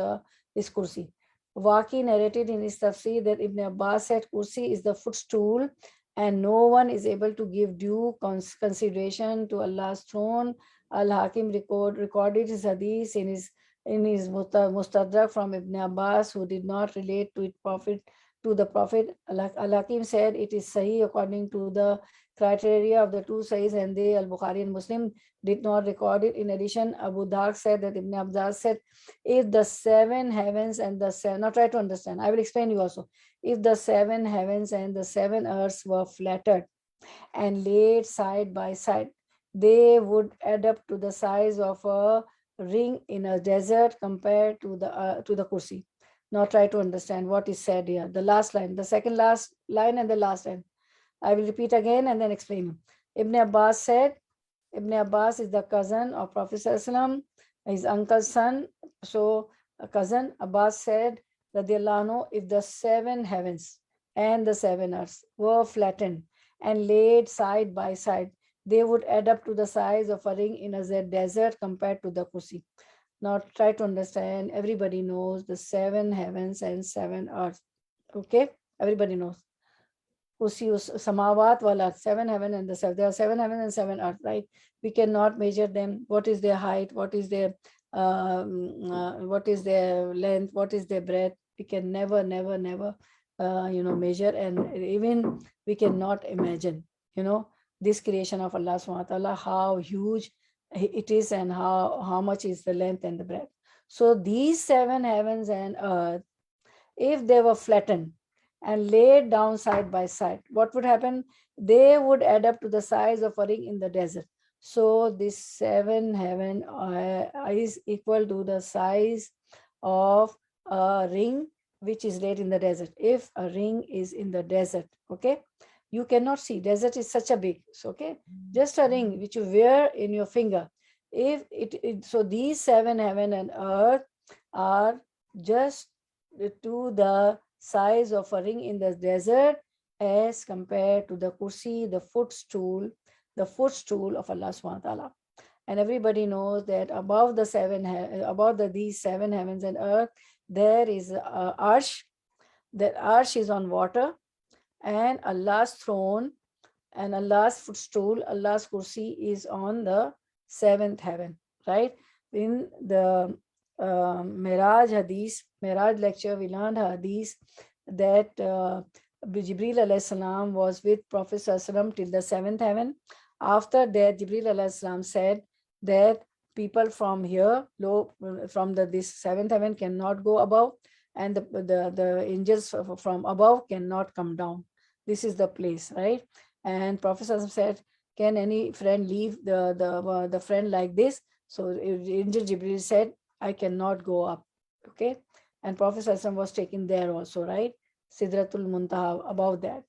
his kursi. Waqi narrated in his tafsir that Ibn Abbas said kursi is the footstool, and no one is able to give due consideration to Allah's throne. Al-Hakim recorded his hadith in his Mustadrak from Ibn Abbas, who did not relate to the Prophet. Al-Hakim said it is Sahih according to the criteria of the two Sahihs, and they, Al-Bukhari and Muslim, did not record it. In addition, Abu Dhaq said that Ibn Abbas said, if the seven heavens and the seven, now try to understand, I will explain you also. If the seven heavens and the seven earths were flattered and laid side by side, they would add up to the size of a ring in a desert compared to the kursi. Now try to understand what is said here. The last line, the second last line, and the last line. I will repeat again and then explain. Ibn Abbas said, Ibn Abbas is the cousin of Prophet ﷺ, his uncle's son. So a cousin, Abbas said, radiallahu anhu, if the seven heavens and the seven earths were flattened and laid side by side, they would add up to the size of a ring in a desert compared to the kursi. Now try to understand. Everybody knows the seven heavens and seven earths. Okay, everybody knows. Kursi samawat wal seven heaven and the seven. There are seven heaven and seven earth, right? We cannot measure them. What is their height? What is their length? What is their breadth? We can never measure, and even we cannot imagine, this creation of Allah subhanahu wa ta'ala, how huge it is and how much is the length and the breadth. So these seven heavens and earth, if they were flattened and laid down side by side, what would happen? They would add up to the size of a ring in the desert. So this seven heaven is equal to the size of a ring which is laid in the desert. If a ring is in the desert, okay, you cannot see. Desert is such a big, okay, just a ring which you wear in your finger. So these seven heaven and earth are just to the size of a ring in the desert as compared to the kursi, the footstool of Allah subhanahu wa ta'ala. And everybody knows that above the these seven heavens and earth, there is arsh. That arsh is on water, and Allah's throne and Allah's footstool, Allah's kursi is on the seventh heaven, right? In the Miraj lecture, we learned hadith that Jibreel alayhi salam was with Prophet sallam till the seventh heaven. After that, Jibreel alayhi salam said that people from here, from this seventh heaven, cannot go above, and the angels from above cannot come down. This is the place, right? And Prophet said, can any friend leave the friend like this? So Angel Jibril said, I cannot go up. Okay. And Prophet was taken there also, right? Sidratul Muntaha, above that.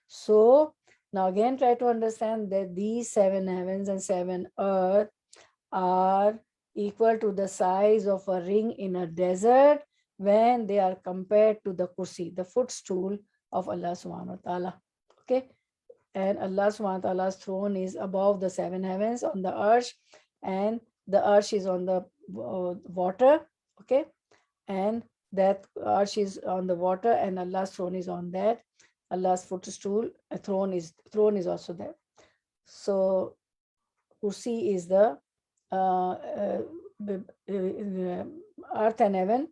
So now again try to understand that these seven heavens and seven earth are equal to the size of a ring in a desert when they are compared to the kursi, the footstool of Allah subhanahu wa ta'ala. Okay. And Allah subhanahu wa ta'ala's throne is above the seven heavens on the arsh, and the arsh is on the water. Okay. And that arsh is on the water, and Allah's throne is on that. Allah's footstool, a throne is also there. So kursi is the earth and heaven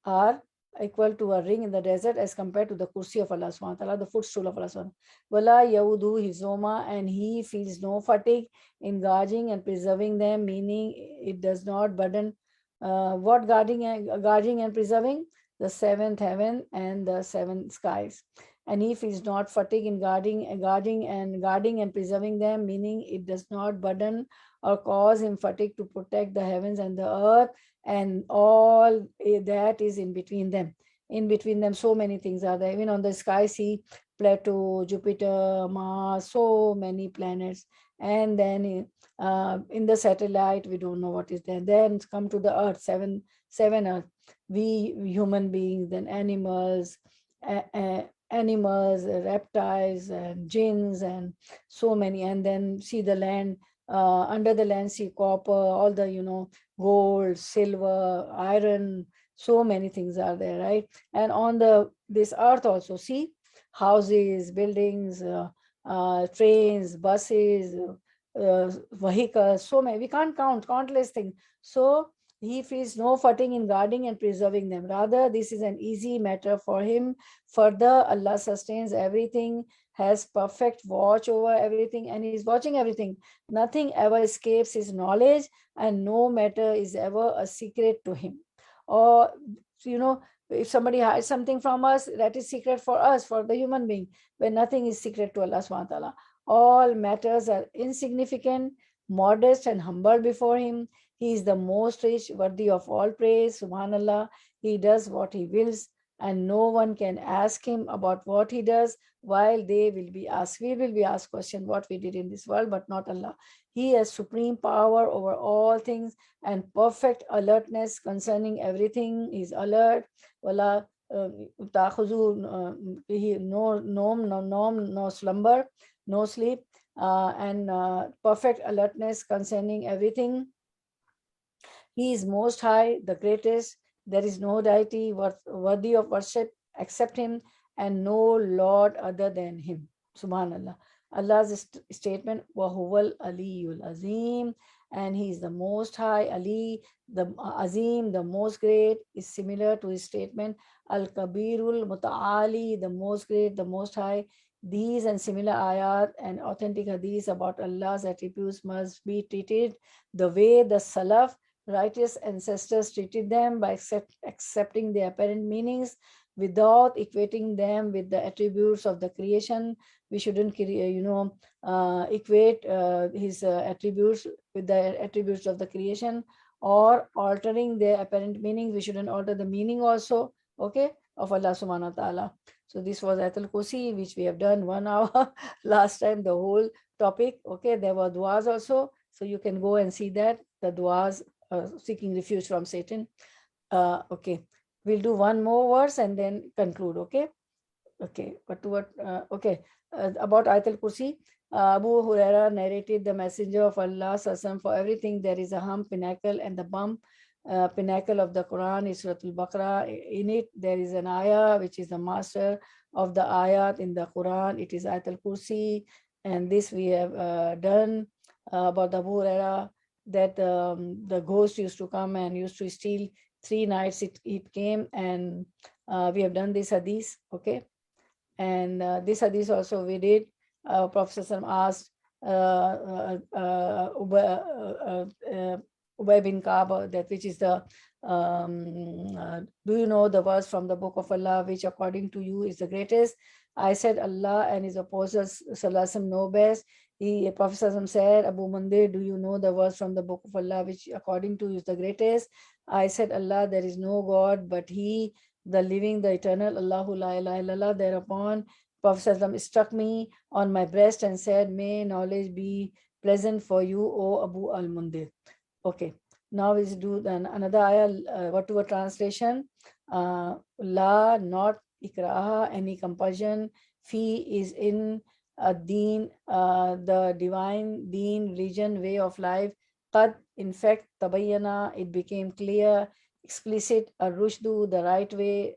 are equal to a ring in the desert as compared to the kursi of Allah subhanahu wa ta'ala, the footstool of Allah subhanahu wa ta'ala. Wala yaudu hizoma, and he feels no fatigue in guarding and preserving them, meaning it does not burden. What guarding and preserving? The seventh heaven and the seven skies. And he feels not fatigue in guarding and preserving them, meaning it does not burden or cause him fatigue to protect the heavens and the earth and all that is in between them. In between them, so many things are there. Even on the sky, see Pluto, Jupiter, Mars, so many planets. And then in the satellite, we don't know what is there. Then come to the earth, seven earth. We human beings, then animals, reptiles, and jinns, and so many. And then see the land. Under the land, see copper, all the gold, silver, iron, so many things are there, right? And on this earth also, see houses, buildings, trains, buses, vehicles, so many. We can't count, countless things. So he feels no fatigue in guarding and preserving them. Rather, this is an easy matter for him. Further, Allah sustains everything, has perfect watch over everything, and He's watching everything. Nothing ever escapes His knowledge, and no matter is ever a secret to Him. Or, if somebody hides something from us, that is secret for us, for the human being, when nothing is secret to Allah subhanahu wa ta'ala. All matters are insignificant, modest, and humble before Him. He is the most rich, worthy of all praise. Subhanallah, He does what He wills, and no one can ask Him about what He does, while we will be asked question what we did in this world, but not Allah. He has supreme power over all things and perfect alertness concerning everything. He is alert. Wala no slumber, no sleep, and perfect alertness concerning everything. He is most high, the greatest. There is no deity worthy of worship except Him, and no Lord other than Him. Subhanallah. Allah's statement, Wahuwal Aliyul Azim, and He is the most high. Ali, the Azim, the most great, is similar to His statement, Al Kabirul Muta'ali, the most great, the most high. These and similar ayat and authentic hadiths about Allah's attributes must be treated the way the Salaf, righteous ancestors, treated them, by accepting the apparent meanings without equating them with the attributes of the creation. We shouldn't equate His attributes with the attributes of the creation, or altering their apparent meanings. We shouldn't alter the meaning also, okay, of Allah subhanahu wa ta'ala. So this was Ayatul Kursi, which we have done 1 hour last time, the whole topic. Okay, there were duas also, so you can go and see that, the duas seeking refuge from Satan. Okay, we'll do one more verse and then conclude. Okay, Okay, okay, about Ayatul Kursi. Abu Huraira narrated the Messenger of Allah Sallam, for everything there is a hump, pinnacle, and the bump. Pinnacle of the Quran is Surah Al-Baqarah. In it there is an ayah which is the master of the ayat in the Quran. It is Ayatul Kursi, and this we have done about Abu Huraira, that the ghost used to come and used to steal 3 nights. It came, and we have done this hadith. Okay. And this hadith also we did. Prophet ﷺ asked Ubay bin Ka'b, that which is the, do you know the verse from the book of Allah which according to you is the greatest? I said Allah and his apostles ﷺ know best. Prophet ﷺ said, Abu Mundir, do you know the verse from the book of Allah which according to you is the greatest? I said, Allah, there is no God but He, the living, the eternal, Allahu la ilaha illallah. Thereupon Prophet ﷺ struck me on my breast and said, may knowledge be present for you, O Abu al-Mundir. Okay, now we do then another ayah, whatever translation. La, not ikraha, any compulsion. Fi is in deen, the divine deen, religion, way of life. Qad, in fact, tabayyana, it became clear, explicit, rushdu, the right way,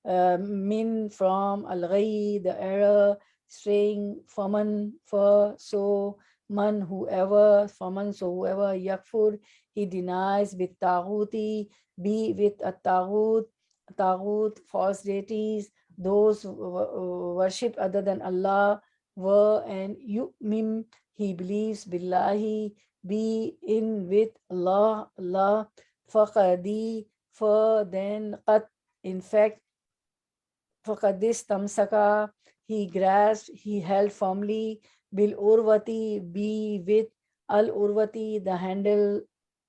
min, from, al-ghayy, the error, straying, faman, for, so, man, whoever, faman, so whoever, yakfur, he denies, with taghuti, be with a taghut, false deities, those worship other than Allah, were, and yu'mim, he believes, billahi, be in with Allah, faqadi, for then, qat, in fact, faqadis tamsaka, he grasped, he held firmly, bil urvati, be with al urvati, the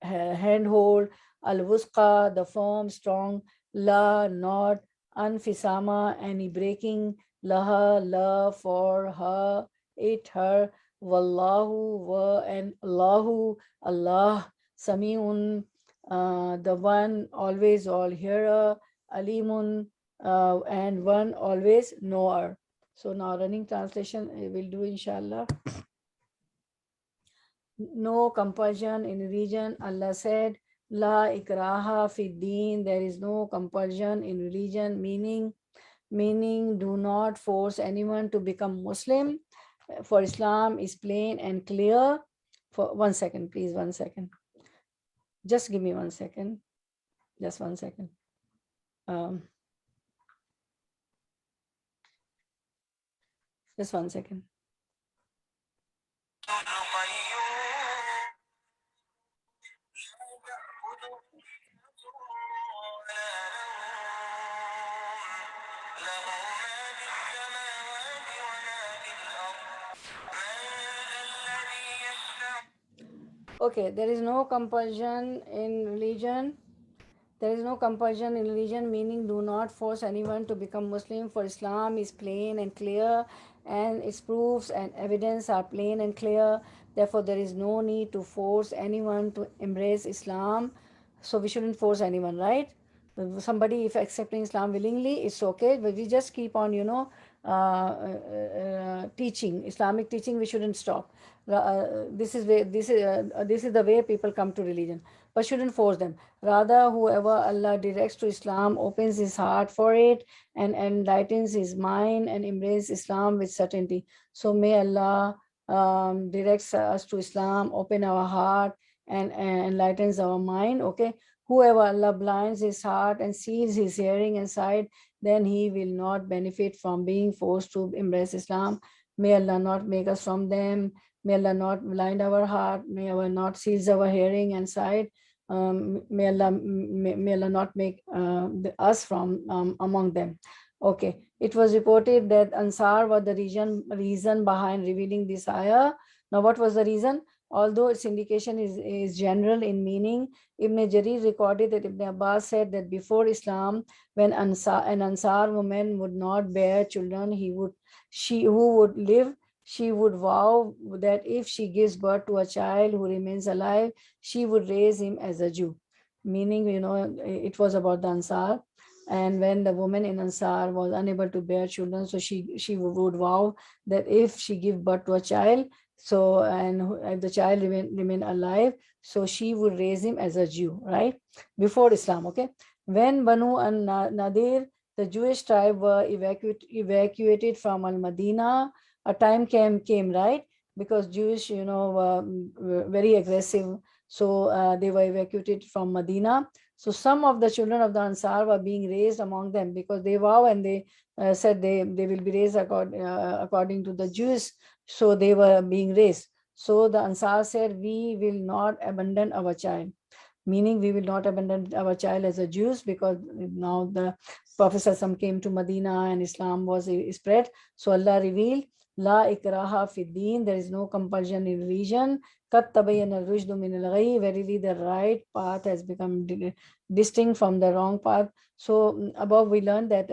handhold, al wusqa, the firm, strong, la, not, anfisama, any breaking, laha, la, for her, it, her, wallahu, wa, and Allahu, Allah, samiun, the one, always all hearer, alimun, and one always knower. So now running translation we'll do inshallah. No compulsion in religion. Allah said, La ikraha fi deen, there is no compulsion in religion, meaning do not force anyone to become Muslim. For Islam is plain and clear. For 1 second, please, 1 second. Just give me 1 second. Just 1 second. Just 1 second. Okay, there is no compulsion in religion. There is no compulsion in religion, meaning do not force anyone to become Muslim, for Islam is plain and clear, and its proofs and evidence are plain and clear. Therefore, there is no need to force anyone to embrace Islam. So we shouldn't force anyone, right? Somebody, if accepting Islam willingly, it's okay, but we just keep on, teaching, Islamic teaching, we shouldn't stop. This is the way people come to religion, but shouldn't force them. Rather, whoever Allah directs to Islam opens his heart for it and enlightens his mind and embraces Islam with certainty. So may Allah directs us to Islam, open our heart and enlightens our mind. Okay, whoever Allah blinds his heart and seals his hearing and sight, then he will not benefit from being forced to embrace Islam. May Allah not make us from them. May Allah not blind our heart. May Allah not seals our hearing and sight. May Allah not make us from among them. Okay, it was reported that Ansar was the reason behind revealing this ayah. Now, what was the reason? Although its indication is general in meaning, Ibn Jarir recorded that Ibn Abbas said that before Islam, when an Ansar woman would not bear children, who would live, she would vow that if she gives birth to a child who remains alive, she would raise him as a Jew. Meaning, it was about the Ansar. And when the woman in Ansar was unable to bear children, so she would vow that if she give birth to a child, so and if the child remain alive, so she would raise him as a Jew, right? Before Islam, okay? When Banu and Nadir, the Jewish tribe, were evacuated from Al Madina, a time came, right? Because Jewish, were very aggressive, so they were evacuated from Medina. So some of the children of the Ansar were being raised among them, because they vow and they said they will be raised according to the Jews. So they were being raised. So the Ansar said, we will not abandon our child, meaning we will not abandon our child as a Jews, because now the Prophet ﷺ came to Medina and Islam was spread. So Allah revealed, La ikraha fi deen, there is no compulsion in religion. Qad tabayyana al-rushdu min al-ghayy, verily the right path has become distinct from the wrong path. So above we learned that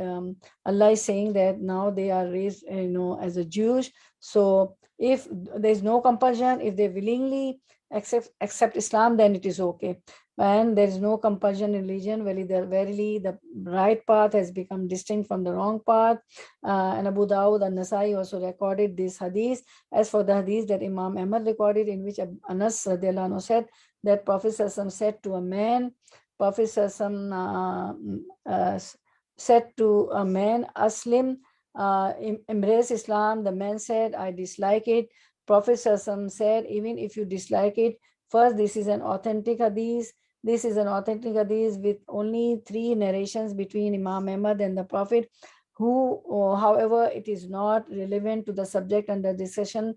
Allah is saying that now they are raised, as a Jews. So if there is no compulsion, if they willingly accept Islam, then it is okay. And there is no compulsion in religion. Verily the right path has become distinct from the wrong path. And Abu Dawud and Nasai also recorded this hadith. As for the hadith that Imam Ahmad recorded, in which Anas radiallahu anhu said that Prophet said to a man, Prophet said to a man, Aslim, embrace Islam. The man said, I dislike it. Prophet said, even if you dislike it, first, this is an authentic hadith. This is an authentic hadith with only 3 narrations between Imam Ahmad and the Prophet, who, however, it is not relevant to the subject under discussion,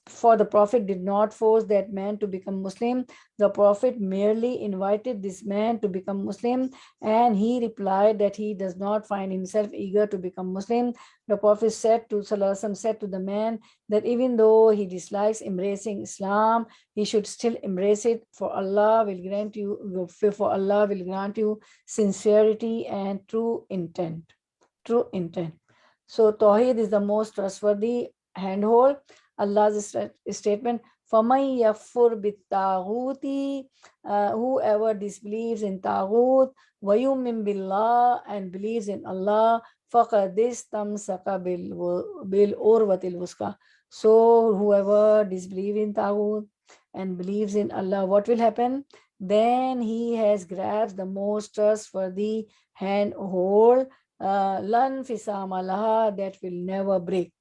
for the Prophet did not force that man to become Muslim. The Prophet merely invited this man to become Muslim, and he replied that he does not find himself eager to become Muslim. The Prophet said to the man that even though he dislikes embracing Islam, he should still embrace it, for Allah will grant you sincerity and true intent. So Tawheed is the most trustworthy handhold. Allah's statement, فَمَنْ يَكْفُرْ بِالطَّاغُوتِ, whoever disbelieves in Taghut, وَيُؤْمِنْ بِاللَّهِ, and believes in Allah, فَقَدِ اسْتَمْسَكَ بِالْعُرْوَةِ الْوُثْقَى. So whoever disbelieves in Taghut and believes in Allah, what will happen? Then he has grasped the most trustworthy handhold, lan fisama laha, that will never break.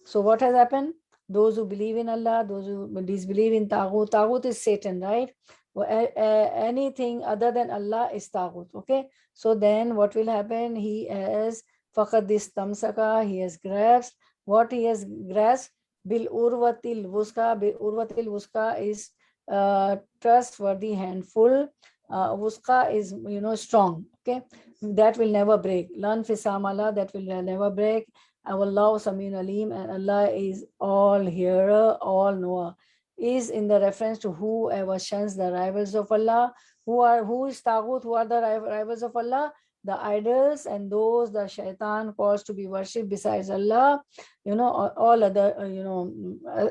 So what has happened? Those who believe in Allah, those who disbelieve in Taghut. Taghut is Satan, right? Anything other than Allah is Taghut, okay? So then what will happen? He has faqad istamsaka, he has grasped. What he has grasped? Bil urwatil wuska. Bil urwatil wuska is trustworthy handful. Wuska is, strong, okay? That will never break. Lan fisamala, that will never break. Allah Samin Alim, and Allah is all hearer, all knower, is in the reference to whoever shuns the rivals of Allah. Who is Taghut? Who are the rivals of Allah? The idols and those the shaitan calls to be worshipped besides Allah, all other,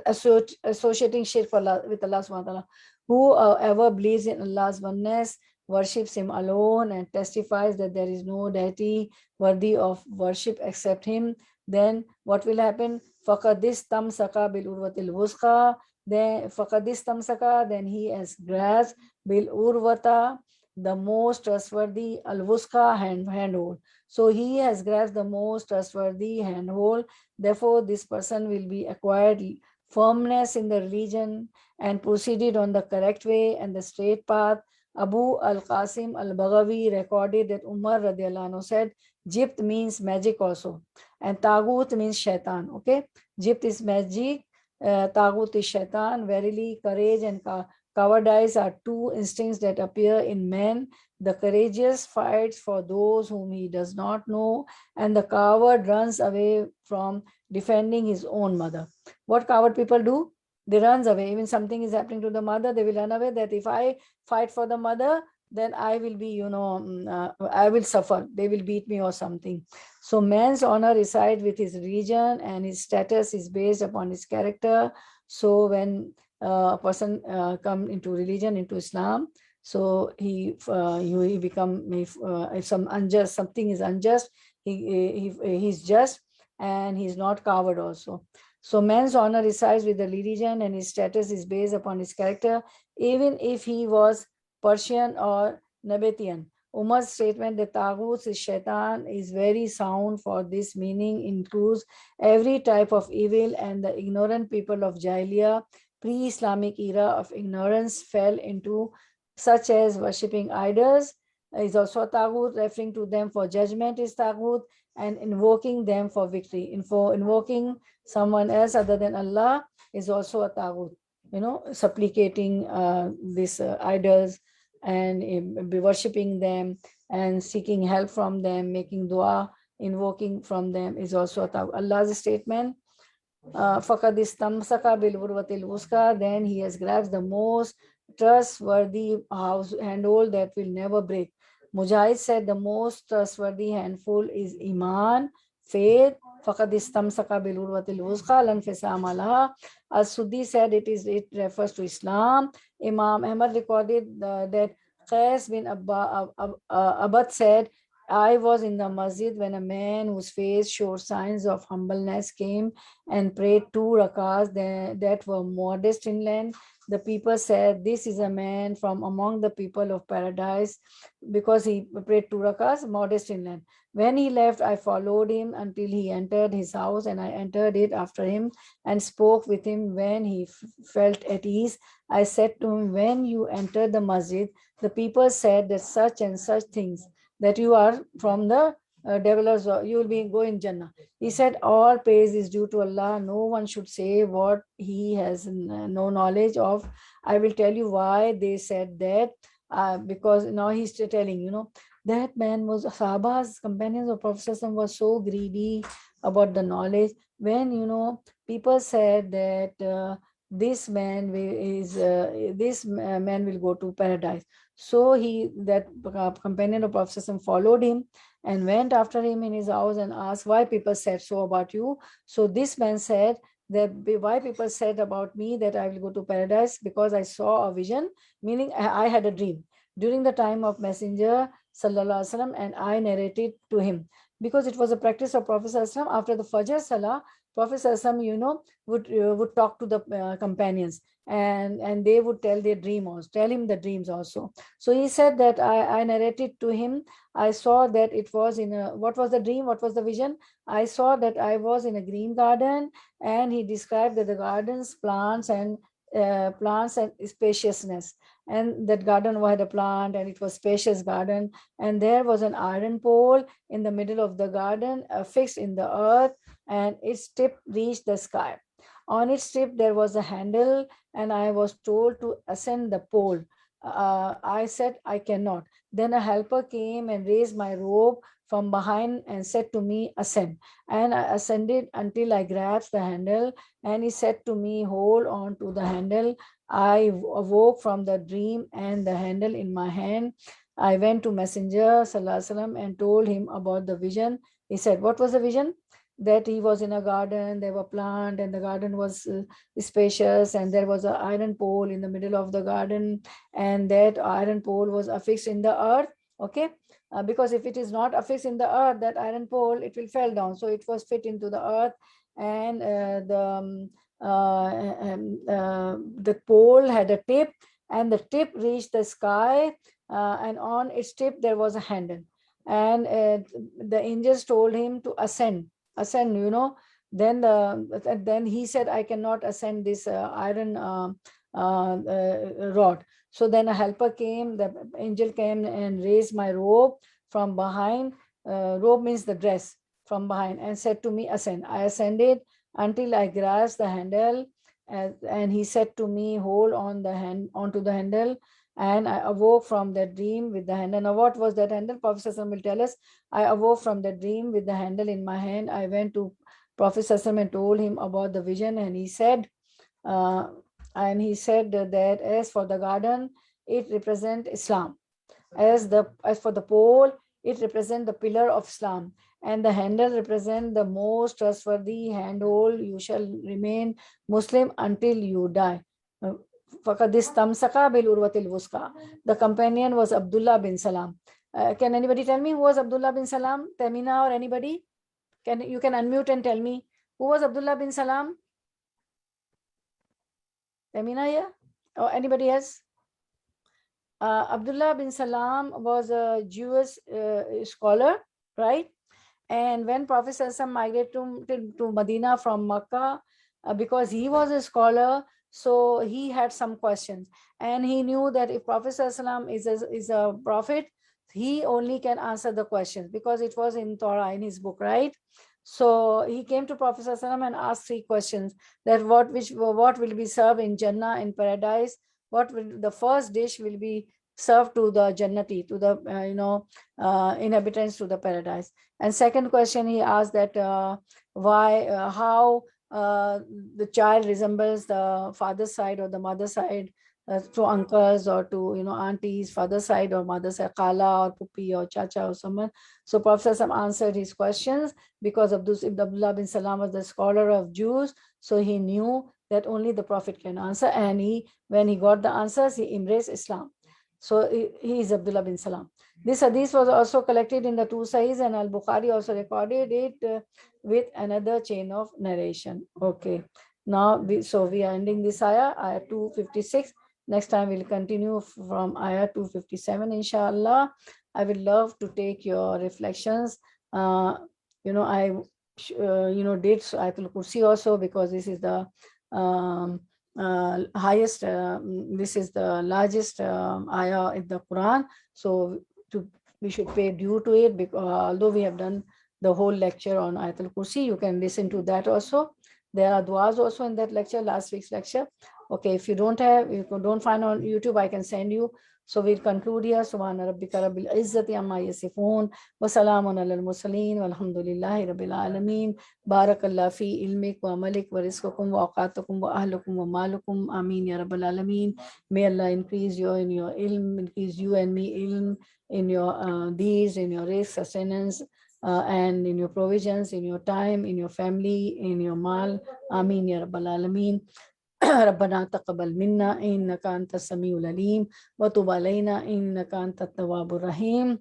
associating shirk with Allah subhanahu wa ta'ala. Whoever believes in Allah's oneness, worships Him alone, and testifies that there is no deity worthy of worship except Him, then what will happen? Faqadis tamsaka bil urwatil wusqa. Then faqadis tamsaka, then he has grasped bil urwata, the most trustworthy, al wusqa, handhold. So he has grasped the most trustworthy handhold. Therefore, this person will be acquired firmness in the religion and proceeded on the correct way and the straight path. Abu al-Qasim al-Baghawi recorded that Umar radiallahu anhu said, Jibt means magic also, and Taghut means shaitan, okay? Jibt is magic, Taghut is shaitan. Verily, courage and cowardice are 2 instincts that appear in man. The courageous fights for those whom he does not know, and the coward runs away from defending his own mother. What coward people do? They run away. Even something is happening to the mother, they will run away, that if I fight for the mother, then I will be, I will suffer. They will beat me or something. So man's honor resides with his religion, and his status is based upon his character. So when a person come into religion, into Islam, So he become, if something is unjust, he's just, and he's not coward also. So man's honor resides with the religion, and his status is based upon his character, even if he was Persian or Nabatean. Umar's statement that Taghut is shaitan is very sound, for this meaning includes every type of evil, and the ignorant people of Jahiliyyah, pre-Islamic era of ignorance, fell into, such as worshipping idols is also a taghut, referring to them for judgment is taghut, and invoking them for victory. Invoking someone else other than Allah is also a taghut. Supplicating these idols, and be worshipping them and seeking help from them, making dua, invoking from them is also a taghut. Allah's statement, فَقَدْ اسْتَمْسَكَ بِالْعُرْوَةِ الْوُثْقَى, then he has grasped the most trustworthy handhold that will never break. Mujahid said the most trustworthy handful is Iman, faith. فَقَدْ اسْتَمْسَكَ بِالْعُرْوَةِ الْوُثْقَى لَا انْفِصَامَ لَهَا. As-Suddi said it refers to Islam. Imam Ahmad recorded that Qais bin Abad said, I was in the masjid when a man whose face showed signs of humbleness came and prayed 2 rakahs that were modest in length. The people said, this is a man from among the people of paradise, because he prayed 2 rakahs, modest in length. When he left, I followed him until he entered his house, and I entered it after him and spoke with him. When he felt at ease, I said to him, when you entered the masjid, the people said that such and such things, that you are from the developers, you will be going Jannah. He said, all praise is due to Allah. No one should say what he has no knowledge of. I will tell you why they said that. Because now he's telling, that man was Sahabas, companions of Prophet was so greedy about the knowledge. When, people said that this man will go to paradise. So that companion of Prophet followed him and went after him in his house and asked why people said so about you. So this man said that why people said about me that I will go to paradise, because I saw a vision, meaning I had a dream during the time of Messenger Sallallahu Alaihi Wasallam, and I narrated to him, because it was a practice of Prophet Sallallahu Alaihi Wasallam. After the Fajr Salah, Prophet Sallallahu Alaihi Wasallam, would talk to the companions, and they would tell him the dreams also. So he said that I narrated to him. I saw that it was what was the dream? What was the vision? I saw that I was in a green garden, and he described that the gardens, plants and spaciousness. And that garden had a plant, and it was spacious garden. And there was an iron pole in the middle of the garden, fixed in the earth, and its tip reached the sky. On its tip there was a handle, and I was told to ascend the pole. I said, I cannot. Then a helper came and raised my robe from behind and said to me, ascend. And I ascended until I grasped the handle, and he said to me, hold on to the handle. I awoke from the dream and the handle in my hand. I went to Messenger Sallallahu Alaihi Wasallam and told him about the vision. He said, what was the vision? That he was in a garden, there were plants, and the garden was spacious, and there was an iron pole in the middle of the garden, and that iron pole was affixed in the earth. Okay, because if it is not affixed in the earth, that iron pole, it will fall down. So it was fit into the earth, and the pole had a tip, and the tip reached the sky, and on its tip there was a handle, and the angels told him to ascend. Then he said, I cannot ascend this iron rod. So then a helper came, the angel came and raised my robe from behind. Robe means the dress, from behind, and said to me, ascend. I ascended until I grasped the handle, and he said to me, hold on onto the handle. And I awoke from that dream with the handle. Now, what was that handle? Prophet ﷺ will tell us. I awoke from the dream with the handle in my hand. I went to Prophet ﷺ and told him about the vision, and he said, that as for the garden, it represents Islam. As for the pole, it represents the pillar of Islam, and the handle represents the most trustworthy handhold. You shall remain Muslim until you die. فَقَدْ اسْتَمْسَكَ بِالْعُرْوَةِ الْوُثْقَى. The companion was Abdullah bin Salam. Can anybody tell me who was Abdullah bin Salam? Tamina or anybody? You can unmute and tell me who was Abdullah bin Salam? Tamina here? Or anybody else? Abdullah bin Salam was a Jewish scholar, right? And when Prophet ﷺ migrated to Medina from Makkah, because he was a scholar, so he had some questions. And he knew that if Prophet ﷺ is a prophet, he only can answer the questions because it was in Torah, in his book, right? So he came to Prophet ﷺ and asked 3 questions, that what will be served in Jannah, in paradise, what will the first dish will be served to the Jannati, to the inhabitants to the paradise. And second question he asked that how the child resembles the father's side or the mother's side, to uncles or to aunties, father's side or mother's side, kala or pupi or chacha or someone. So Prophet answered his questions because Abdullah bin Salam was the scholar of Jews, so he knew that only the Prophet can answer, and when he got the answers, he embraced Islam. So he is Abdullah bin Salam. This hadith was also collected in the 2 Sahihs, and Al-Bukhari also recorded it with another chain of narration. Okay. Now, we are ending this ayah 256. Next time we'll continue from ayah 257, inshallah. I would love to take your reflections. I did Ayatul Kursi also, because this is the highest, this is the largest ayah in the Quran, so we should pay due to it, because although we have done the whole lecture on Ayatul Kursi, you can listen to that also. There are duas also in that lecture, last week's lecture. Okay, if you don't find on YouTube, I can send you. So we'll conclude here. Subhana rabbika rabbil izzati amma yasifun wa salamun alal mursaleen walhamdulillahi rabbil alameen. Barakallah fi ilmik wa amalik wa rizqukum wa awqatukum wa ahlukum wa malukum. Ameen ya rabbil alameen. May Allah increase you in your ilm, increase you and me ilm, in your deeds, in your rizq, sustenance, and in your provisions, in your time, in your family, in your mal. Ameen ya rabbil alameen. ربنا تقبل منا إنك أنت السميع العليم وتب علينا إنك أنت التواب الرحيم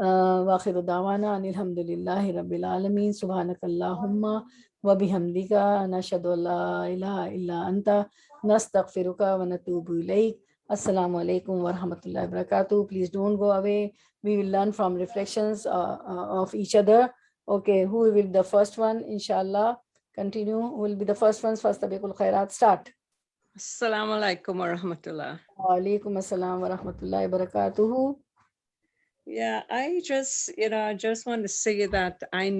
وآخر دعوانا أن الحمد لله رب العالمين سبحانك اللهم وبحمدك نشهد أن لا إله إلا أنت نستغفرك ونتوب إليك. Assalamu alaikum wa rahmatullahi wa barakatuh. Please don't go away. We will learn from reflections of each other. Okay, who will be the first one? Inshallah. Continue. Who will be the first ones? First, Tabiqul Khairat. Start. Assalamu alaikum wa rahmatullah. Wa alaikum assalam wa rahmatullahi wa barakatuhu. Yeah, I just want to say that I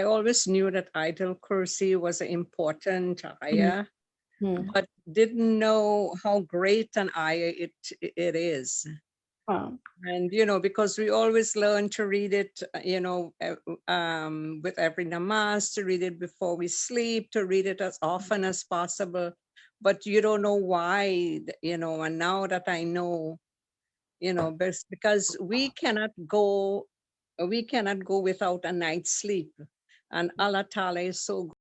always knew that Ayatul Kursi was an important ayah, but didn't know how great an ayah it is. And because we always learn to read it, with every namaz, to read it before we sleep, to read it as often as possible, but you don't know why, and now that I know, because we cannot go without a night's sleep, and Allah Ta'ala is so